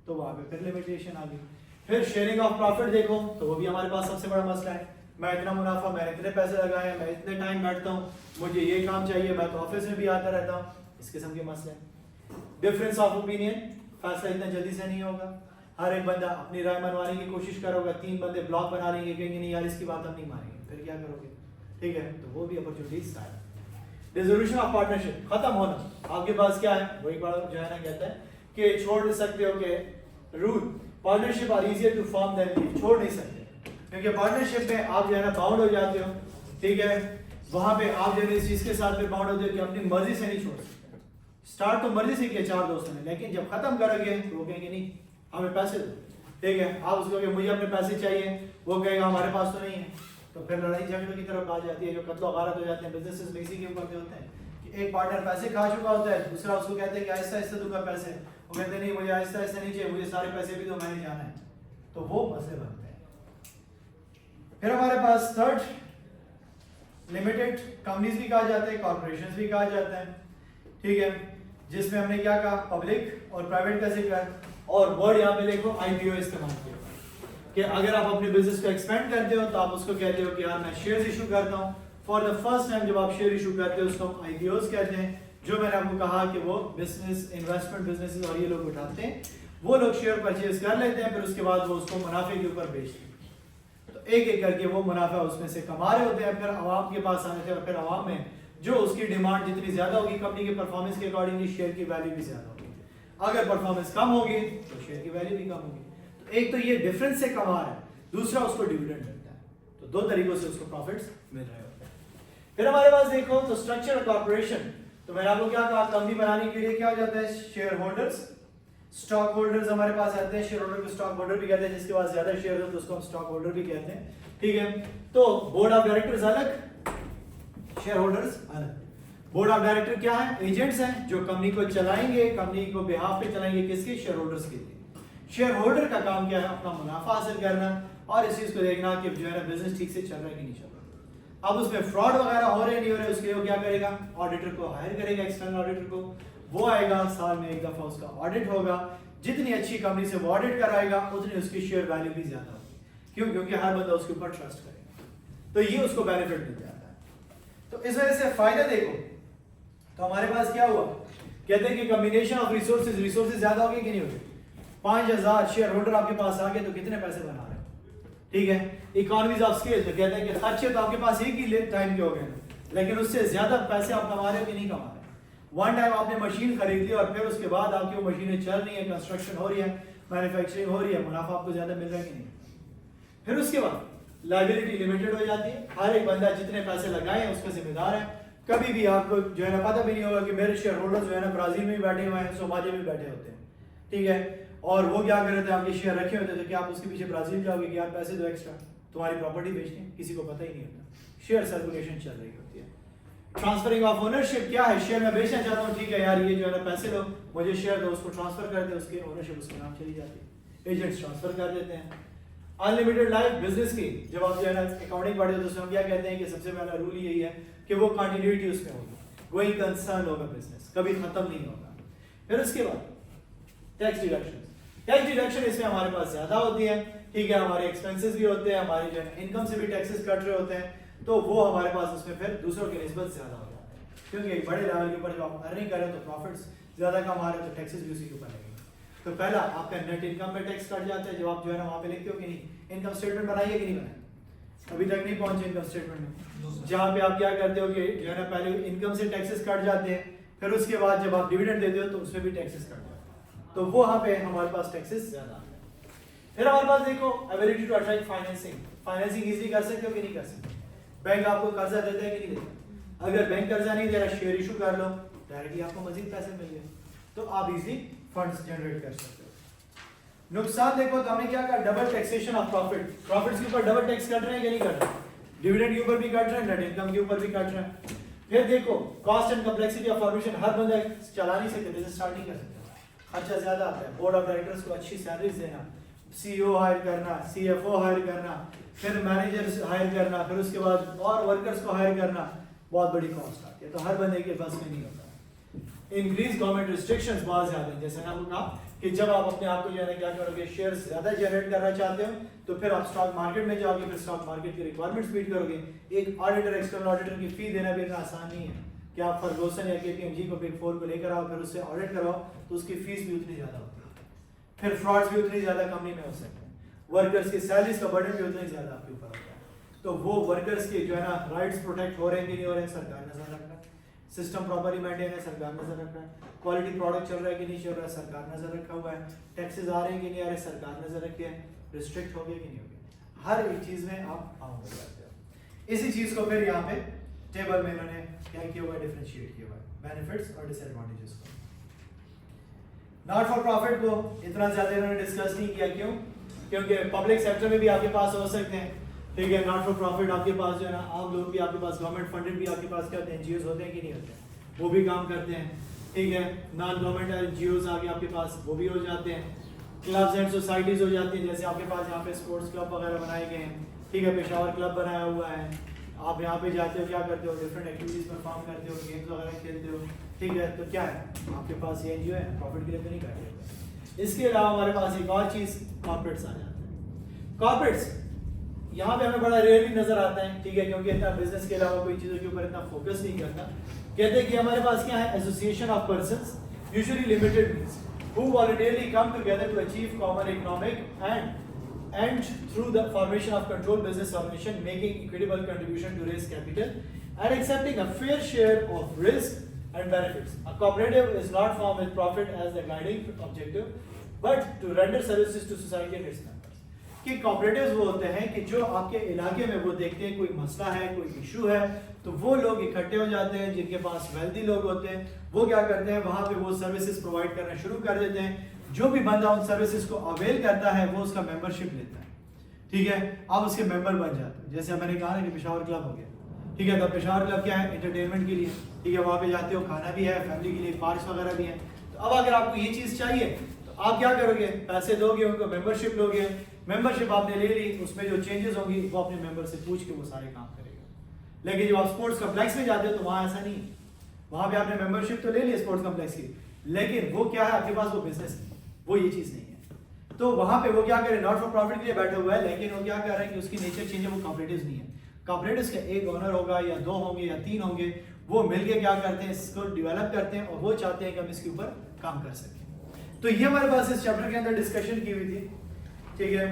तो वहां पे फिर लिमिटेशन आ गई। फिर शेयरिंग ऑफ प्रॉफिट देखो, तो वो भी हमारे पास सबसे बड़ा मसला है, मैं इतना मुनाफा, मैंने इतने पैसे लगाए, मैं इतने टाइम बैठता हूँ, मुझे ये काम चाहिए, मैं तो ऑफिस में भी आता रहता हूँ, इस किस्म के मसले। डिफरेंस ऑफ ओपिनियन, फैसला इतना जल्दी से नहीं होगा, हर एक बंदा अपनी राय मनवाने की कोशिश करोगा, 3 बंदे ब्लॉक बना लेंगे, कहेंगे नहीं यार इसकी बात हम नहीं मानेंगे, फिर क्या करोगे। ठीक है, तो वो भी अपॉर्चुनिटीज है। डिसोल्यूशन ऑफ पार्टनरशिप, खत्म होना, आपके पास क्या है, वही बड़ा जो है ना कहता है कि छोड़ सकते हो कि rule partnership are easier to form than leave, छोड़ नहीं सकते, क्योंकि पार्टनरशिप में आप जो है ना बाउंड हो जाते हो। ठीक है, वहां पे आप जो है इस चीज के साथ में बाउंड होते हो कि अपनी मर्जी से नहीं छोड़ सकते। स्टार्ट तो मर्जी से किया 4 दोस्तों ने, लेकिन जब खत्म करोगे तो वो कहेंगे नहीं हमें पैसे दो। ठीक है, आप उसको कहेंगे मुझे अपने पैसे चाहिए, वो कहेगा हमारे पास तो नहीं है, तो फिर लड़ाई झगड़ों की तरफ आ जाती है, जो कत्लो गारत हो जाते हैं बिजनेसेस में, इसी के ऊपर होते हैं कि एक पार्टनर पैसे खा चुका होता है, दूसरा उसको कहते हैं कि आहिस्ता आहिस्ता दूंगा पैसे, वो कहते नहीं मुझे आहिस्ता आहिस्ता नहीं चाहिए, मुझे सारे पैसे भी दो, मैंने जाना है, तो वो मसले बनते हैं। फिर हमारे पास थर्ड लिमिटेड कंपनीज भी कहा जाता है, कॉर्पोरेशंस भी कहा जाता है। ठीक है, जिसमें हमने क्या कहा, पब्लिक और प्राइवेट का जिक्र, और वर्ड यहाँ पे देखो आईपीओ इस्तेमाल किया कि अगर आप अपने बिजनेस को एक्सपेंड करते हो तो आप उसको कहते हो कि यार मैं शेयर्स इशू करता हूँ। फॉर द फर्स्ट टाइम जब आप शेयर इशू करते हो उसको हम आईपीओस कहते हैं, जो मैंने आपको कहा कि वो बिजनेस इन्वेस्टमेंट बिजनेसेस और ये लोग उठाते हैं, वो लोग शेयर परचेज कर लेते हैं, फिर उसके बाद वो उसको मुनाफे के ऊपर बेचते हैं, तो एक एक करके वो मुनाफा उसमें से कमा रहे होते हैं, फिर आवाम के पास आते हैं, और फिर आवाम में जो उसकी डिमांड जितनी ज्यादा होगी कंपनी के परफॉर्मेंस के अकॉर्डिंगली शेयर की वैल्यू भी ज्यादा होगी। अगर परफॉर्मेंस कम होगी तो शेयर की वैल्यू भी कम होगी। तो एक तो ये डिफरेंस से कमा रहा है, दूसरा उसको डिविडेंड मिलता है। तो दो तरीकों से उसको प्रॉफिट्स मिल रहे होते हैं। फिर हमारे पास देखो तो स्ट्रक्चर कॉर्पोरेशन, तो मैंने आपको क्या कहा, कंपनी बनाने के लिए क्या हो जाता है, शेयर होल्डर्स, स्टॉक होल्डर्स हमारे पास आते हैं। शेयर होल्डर को स्टॉक होल्डर भी कहते हैं, जिसके पास ज्यादा शेयर हो तो उसको हम स्टॉक होल्डर भी कहते हैं, ठीक है। तो बोर्ड ऑफ डायरेक्टर्स अलग, शेयर होल्डर्स अलग। बोर्ड ऑफ डायरेक्टर क्या है, एजेंट्स हैं जो कंपनी को चलाएंगे, कंपनी को बिहाफ पे चलाएंगे, किसके, शेयर होल्डर्स के लिए। शेयर होल्डर का काम क्या है, अपना मुनाफा हासिल करना और इस चीज को देखना कि जो है ना बिजनेस ठीक से चल रहा है कि नहीं चल रहा। अब उसमें फ्रॉड वगैरह हो रहे नहीं हो रहे, उसके लिए वो क्या करेगा, ऑडिटर को हायर करेगा, एक्सटर्नल ऑडिटर को। वो आएगा, साल में एक दफा उसका ऑडिट होगा। जितनी अच्छी कंपनी से वो ऑडिट कराएगा उतनी उसकी शेयर वैल्यू भी ज्यादा होगी। क्यों, क्योंकि हर बंदा उसके ऊपर ट्रस्ट करेगा, तो ये उसको बेनिफिट मिल जाता है। तो इस वजह से फायदा देखो, तो हमारे पास क्या हुआ, कहते हैं कि कॉम्बिनेशन ऑफ रिसोर्सेज ज्यादा हो गए कि नहीं हो गए। 5000 शेयर होल्डर आपके पास आ गए तो कितने पैसे बना रहे हो, ठीक है। इकोनॉमीज ऑफ स्केल, तो कहते हैं कि खर्चे तो आपके पास एक ही टाइम के हो गए, लेकिन उससे ज्यादा पैसे आप कमा रहे हो कि नहीं कमा रहे। वन टाइम आपने मशीन खरीद ली और फिर उसके बाद आपकी वो मशीनें चल रही है, कंस्ट्रक्शन हो रही है, मैन्युफैक्चरिंग हो रही है, मुनाफा आपको ज्यादा मिल रहा है कि नहीं। फिर उसके बाद लायबिलिटी लिमिटेड हो जाती है, हर एक बंदा जितने पैसे लगाए हैं उसका जिम्मेदार है। कभी भी आपको जो है ना पता भी नहीं होगा कि मेरे शेयर होल्डर जो है ना ब्राजील में भी बैठे हुए हैं, सोमालिया में बैठे होते हैं, ठीक है, और वो क्या कर रहे थे, आपके शेयर रखे होते थे, क्या आप उसके पीछे ब्राजील जाओगे कि यार पैसे दो एक्स्ट्रा, तुम्हारी प्रॉपर्टी बेचनी है, किसी को पता ही नहीं होता। शेयर सर्कुलेशन चल रही होती है। ट्रांसफरिंग ऑफ ओनरशिप क्या है, शेयर में बेचना चाहता हूँ, ठीक है यार ये जो है ना पैसे लो, मुझे शेयर दो, उसको ट्रांसफर कर दे, उसकी ओनरशिप उसके नाम चली जाती है, एजेंट्स ट्रांसफर कर देते हैं। अनलिमिटेड लाइफ बिजनेस की जब आप जो है ना अकाउंटिंग पढ़ते हो तो उसमें हम क्या कहते हैं कि सबसे पहला रूल यही है कि वो कंटिन्यूटी उसमें होगी, गोइंग कंसर्न होगा बिजनेस, कभी खत्म नहीं होगा। फिर उसके बाद टैक्स डिडक्शन इसमें हमारे पास ज्यादा होती है, ठीक है, हमारे एक्सपेंसेस भी होते हैं, हमारे जो है इनकम से भी टैक्सेस कट रहे होते हैं, तो वो हमारे पास उसमें फिर दूसरों की निस्बत ज्यादा हो जाता है। क्योंकि एक बड़े लेवल के ऊपर जब आप अर्निंग कर रहे हो तो प्रॉफिट्स ज्यादा कमा रहे हो तो टैक्सेस भी उसी के ऊपर लगेंगे। तो पहला आपका नेट इनकम पे टैक्स कट जाता है, जब आप जो है ना वहाँ पे लिखते हो कि नहीं इनकम स्टेटमेंट बनाइए कि नहीं बनाए, अभी तक नहीं पहुंचे इनकम स्टेटमेंट में, जहाँ पे आप क्या करते हो कि जो है ना पहले इनकम से टैक्सेस कट जाते हैं, फिर उसके बाद जब आप डिविडेंड देते हो तो उसमें भी टैक्सेस कट जाते हैं, तो वो वहाँ पे हमारे पास टैक्सेस ज्यादा आते हैं। फिर हमारे पास देखो ability to attract financing easily कर सकते हो कि नहीं कर सकते। बैंक आपको कर्जा देता है कि नहीं देता, अगर बैंक कर्जा नहीं दे रहा, शेयर इशू कर लो, डायरेक्टली आपको मजीद पैसे मिल गए, तो आप इजीली फंड्स जनरेट कर सकते हो। नुकसान देखो तो हमने क्या कहा, डबल टैक्सेशन ऑफ प्रॉफिट्स के ऊपर डबल टैक्स कट रहे हैं कि नहीं कट रहे, डिविडेंड के ऊपर भी कट रहे हैं, नेट इनकम के ऊपर भी कट रहे हैं। फिर देखो cost and complexity of formation, हर बंदा चला नहीं सकते, बिजनेस स्टार्ट नहीं कर सकता, खर्चा ज्यादा आता है। बोर्ड ऑफ डायरेक्टर्स को अच्छी सैलरीज देना, सीईओ हायर करना, सीएफओ हायर करना, फिर मैनेजर्स हायर करना, फिर उसके बाद और वर्कर्स को हायर करना, बहुत बड़ी कॉस्ट आती है, तो हर बंदे के पास में नहीं होता। इंक्रीज गवर्नमेंट रिस्ट्रिक्शंस बहुत ज्यादा हैं, जैसे हमने कहा कि जब आप अपने आप को जो है ना क्या करोगे, शेयर्स ज्यादा जनरेट करना चाहते हो तो फिर आप स्टॉक मार्केट में जाओगे, फिर स्टॉक मार्केट की रिक्वायरमेंट्स मीट करोगे। एक ऑडिटर, एक्सटर्नल ऑडिटर की फी देना भी इतना आसान नहीं है कि आप फर्गूसन या केपीएमजी को बिग फोर को लेकर आओ, फिर उससे ऑडिट करवाओ, तो उसकी फीस भी उतनी ज्यादा होती है, फिर फ्रॉड्स भी उतनी ज्यादा कंपनी में हो सकते हैं, वर्कर्स की सैलरीज का बर्डन भी उतना ही ज्यादा आपके ऊपर होता है। तो वो वर्कर्स के जो है ना राइट्स प्रोटेक्ट हो रहे हैं कि नहीं हो रहे हैं, सरकार नजर रख रहा है, सिस्टम प्रॉपरली मेंटेन है, सरकार नजर रख रहा है, क्वालिटी प्रोडक्ट चल रहा है कि नहीं चल रहा है, सरकार नजर रखा हुआ है, टैक्सेस आ रहे हैं कि नहीं आ रहे, सरकार नजर रखी है, रिस्ट्रिक्ट हो गया कि नहीं हो गया, हर एक चीज में आप बाउंड हो जाते हो। इसी चीज को फिर यहाँ पे टेबल में इन्होंने क्या किया हुआ है, डिफरेंशिएट किया हुआ है, बेनिफिट्स और डिसएडवांटेजेस को। नॉट फॉर प्रॉफिट को इतना ज्यादा इन्होंने डिस्कस नहीं किया, क्यों, क्योंकि पब्लिक सेक्टर में भी आपके पास हो सकते हैं, ठीक है, नॉट फॉर प्रॉफिट आपके पास जो है ना आम लोग भी आपके पास, गवर्नमेंट फंडेड भी आपके पास क्या होते हैं, एनजीओज होते हैं कि नहीं होते हैं, वो भी काम करते हैं, ठीक है, नॉन गवर्नमेंट एनजीओज आगे आपके पास वो भी हो जाते हैं, क्लब्स एंड सोसाइटीज हो जाती हैं, जैसे आपके पास यहाँ पे स्पोर्ट्स क्लब वगैरह बनाए गए हैं, ठीक है, पेशावर क्लब बनाया हुआ है, आप यहाँ पे जाते हो क्या करते हो, डिफरेंट एक्टिविटीज परफॉर्म करते हो, गेम्स वगैरह खेलते हो, ठीक है, तो क्या है आपके पास ये एनजीओ है, प्रॉफिट के लिए तो नहीं करते। इसके अलावा हमारे पास एक और चीज कॉर्पोरेट्स आ जाते हैं। कॉर्पोरेट्स यहाँ पे हमें बड़ा रेयरली नजर आता है, ठीक है, क्योंकि इतना बिजनेस के अलावा कोई चीजों के ऊपर इतना फोकस नहीं करता। कहते हैं कि हमारे पास क्या है, association of persons usually limited means who voluntarily come together to achieve common economic and through the formation of controlled business organization making equitable contribution to raise capital and accepting a fair share of risk and benefits. A cooperative is not formed with profit as the guiding objective, but to render services to society and its members. कि cooperatives वो होते हैं कि जो आपके इलाके में वो देखते हैं कोई मसला है, कोई इशू है, तो वो लोग इकट्ठे हो जाते हैं, जिनके पास वेल्दी लोग होते हैं, वो क्या करते हैं, वहाँ पे वो सर्विसेज प्रोवाइड करना शुरू कर देते हैं. जो भी बंदा उन सर्विसेज को अवेल करता है वो उसका मेंबरशिप लेता है. ठीक है, आप उसके मेंबर बन जाते हैं. जैसे मैंने कहा ना कि पेशावर क्लब हो गया. ठीक है, तो पेशावर क्लब क्या है, एंटरटेनमेंट के लिए. ठीक है, वहाँ पे जाते हो, खाना भी है, फैमिली के लिए पार्क्स वगैरह भी हैं. तो अब अगर आपको ये चीज़ चाहिए तो आप क्या करोगे, पैसे दोगे, उनको मेंबरशिप लोगे. मेंबरशिप आपने ले ली, उसमें जो चेंजेस होंगी वो अपने मेंबर से पूछ के वो सारे काम करेगा. लेकिन जब आप स्पोर्ट्स कॉम्प्लेक्स में जाते हो तो वहाँ ऐसा नहीं है. वहाँ पे आपने मेंबरशिप तो ले ली स्पोर्ट्स कॉम्प्लेक्स की, लेकिन वो क्या है, आपके पास वो बिजनेस है, वो ये चीज़ नहीं है. तो वहाँ पे वो क्या करे, नॉट फॉर प्रॉफिट के लिए बैठा हुआ है, लेकिन वो क्या कर रहा है कि उसकी नेचर चेंज है, वो कॉपरेटिव्स नहीं है. कॉपरेटिव्स का एक ओनर होगा या दो होंगे या तीन होंगे, वो मिलके क्या करते हैं, इसको डेवलप करते हैं और वो चाहते हैं कि हम इसके ऊपर काम कर सकें. तो ये हमारे पास इस चैप्टर के अंदर डिस्कशन की हुई थी. ठीक है,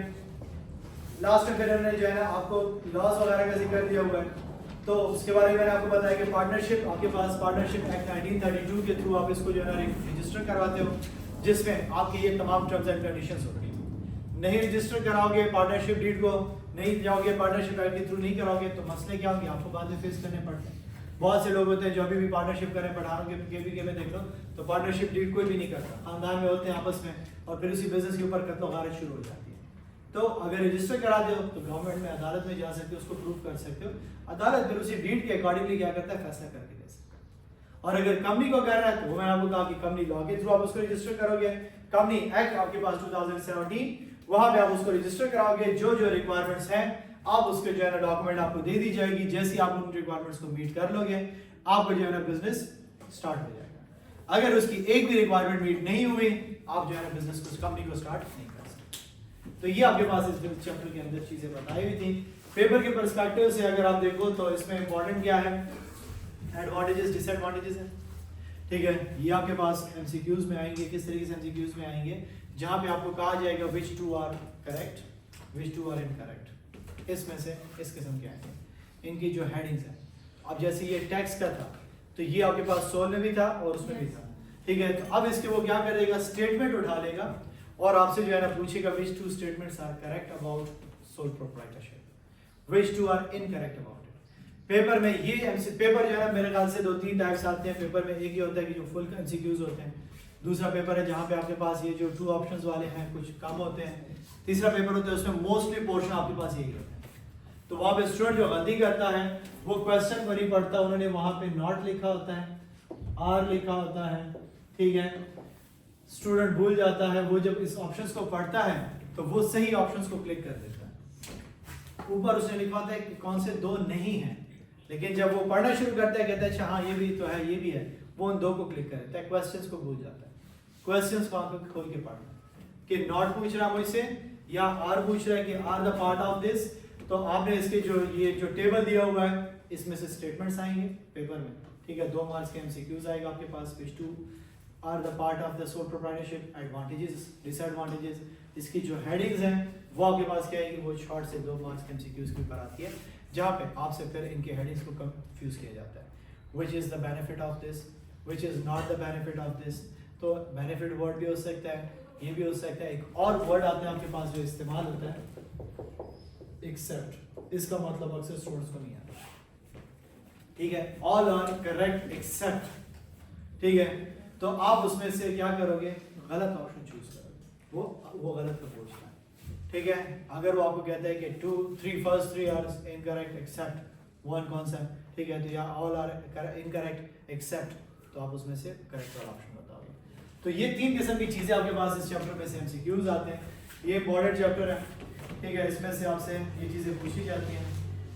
लास्ट में फिर हमने जो है ना आपको लॉस वगैरह का जिक्र दिया हुआ है. तो उसके बारे में मैंने आपको बताया कि पार्टनरशिप, आपके पास पार्टनरशिप एक्ट 1932 के थ्रू आप इसको जो है ना रजिस्टर करवाते हो, जिसमें आपके ये तमाम टर्म्स एंड कंडीशंस होती हैं. नहीं रजिस्टर कराओगे पार्टनरशिप डीड को, नहीं जाओगे पार्टनरशिप एक्ट के थ्रू नहीं कराओगे, तो मसले क्या होंगे आपको बाद में फेस करने पड़ते हैं. बहुत से लोग होते हैं जो अभी भी पार्टनरशिप करें, पठानों के में देख लो तो पार्टनरशिप डीड कोई भी नहीं करता, खानदान में होते हैं आपस में, और फिर उसी बिजनेस के ऊपर कत्ल गारत शुरू हो जाती है. तो अगर रजिस्टर करा दो तो गवर्नमेंट में अदालत में जा सकते हो, उसको प्रूव कर सकते हो. अदालत फिर उसी डीड के अकॉर्डिंगली क्या करता है, फैसला करके दे सकता है. और अगर कंपनी को कर रहा है तो वो मैंने आपको कहा कि कंपनी लॉ के थ्रू आप उसको रजिस्टर करोगे. कंपनी एक्ट आपके पास 2017, वहां पे आप उसको रजिस्टर कराओगे. जो जो रिक्वायरमेंट्स हैं आप उसके जो है ना डॉक्यूमेंट आपको दे दी जाएगी. जैसे आप उन रिक्वायरमेंट्स को मीट कर लोगे, आपको जो है ना बिजनेस स्टार्ट हो जाएगा. अगर उसकी एक भी रिक्वायरमेंट मीट नहीं हुई, आप जो है ना बिजनेस को, कंपनी को स्टार्ट नहीं कर सकते. तो ये आपके पास इस चैप्टर के अंदर चीजें बताई हुई थी. पेपर के पर्सपेक्टिव से अगर आप देखो तो इसमें इंपॉर्टेंट क्या है, एडवांटेजेस डिसएडवांटेजेस है. ठीक है, ये आपके पास एमसीक्यूज में आएंगे. किस तरीके से एमसीक्यूज में आएंगे, जहां पे आपको कहा जाएगा which two are correct, which two are incorrect. इसमें से इस किस्म के आएंगे. इनकी जो हेडिंग्स है, अब जैसे ये टैक्स का था तो ये आपके पास सोल में भी था और उसमें भी था. ठीक है, तो अब इसके वो क्या करेगा, स्टेटमेंट उठा लेगा और आपसे जो है ना पूछेगा which two statements are correct about sole proprietorship, which two are incorrect about it. Paper में ये पेपर जो है ना मेरे ख्याल से 2-3 टाइप्स आते हैं. पेपर में एक ही होता है कि जो फुल एमसीक्यूज होते हैं. दूसरा पेपर है जहाँ पे आपके पास ये जो 2 ऑप्शंस वाले हैं कुछ कम होते हैं. तीसरा पेपर होता है उसमें मोस्टली पोर्शन आपके पास यही होता है. तो वहाँ पे स्टूडेंट जो गलती करता है वो क्वेश्चन को नहीं पढ़ता, उन्होंने वहाँ पे नॉट लिखा होता है, आर लिखा होता है. ठीक है, स्टूडेंट भूल जाता है. वो जब इस ऑप्शंस को पढ़ता है तो वो सही ऑप्शंस को क्लिक कर देता है. ऊपर उसने लिखा होता है कि कौन से 2 नहीं हैं, लेकिन जब वो पढ़ना शुरू करता है कहता है अच्छा हाँ ये भी तो है, ये भी है, वो उन 2 को क्लिक कर देता है. क्वेश्चंस को भूल जाता है. क्वेश्चंस को आंखों खोल के पढ़ना कि नॉट पूछ रहा मुझसे या आर पूछ रहा है कि are the part of this. तो आपने इसके जो ये जो टेबल दिया हुआ है इसमें से स्टेटमेंट्स आएंगे पेपर में. ठीक है, 2 मार्क्स के एमसीक्यूज आएगा आपके पास. Which two are the part of the sole proprietorship, advantages disadvantages. इसकी जो हेडिंग्स हैं वो आपके पास क्या है कि वो शॉर्ट से 2 मार्क्स के एमसीक्यूज के ऊपर आती है, जहाँ पे आपसे फिर इनके हेडिंग्स को कंफ्यूज किया जाता है. Which is the benefit of this, which is not the benefit of this. तो बेनिफिट वर्ड भी हो सकता है, ये भी हो सकता है. एक और वर्ड आता है आपके पास जो इस्तेमाल होता है, एक्सेप्ट. इसका मतलब अक्सर स्टूडेंट्स को नहीं आता. ठीक है, ऑल आर करेक्ट एक्सेप्ट. ठीक है, तो आप उसमें से क्या करोगे, गलत ऑप्शन चूज करोगे. वो गलत का पूछना है. ठीक है, अगर वो आपको कहता है कि 2, 3 first 3 are incorrect except 1 concept. ठीक है, तो या ऑल आर इनकरेक्ट एक्सेप्ट, तो आप उसमें से करेक्ट वाला ऑप्शन बताओगे. तो ये 3 किस्म की चीजें आपके पास इस चैप्टर में से एमसीक्यूज आते हैं. ये इंपॉर्टेंट चैप्टर है. ठीक है, इसमें से आपसे ये चीज़ें पूछी जाती हैं.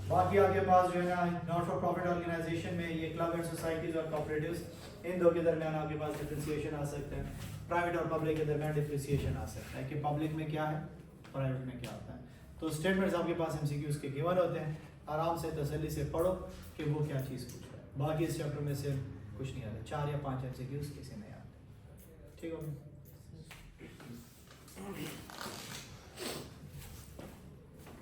बाकी आपके पास जो है ना नॉट फॉर प्रॉफिट ऑर्गेनाइजेशन में ये क्लब एंड सोसाइटीज और कोऑपरेटिव्स, इन 2 के दरमियान आपके पास डिफरेंशिएशन आ सकता है. प्राइवेट और पब्लिक के दरमियान डिफरेंशिएशन आ सकता है कि पब्लिक में क्या है, प्राइवेट में क्या होता है. तो स्टेटमेंट्स आपके पास एमसीक्यूज के गिवन होते हैं. आराम से तसल्ली से पढ़ो कि वो क्या चीज़ पूछ रहा है. बाकी इस चैप्टर में से कुछ नहीं आता. 4 या 5 एमसीक्यूज किसी नहीं आते. ठीक हो गया.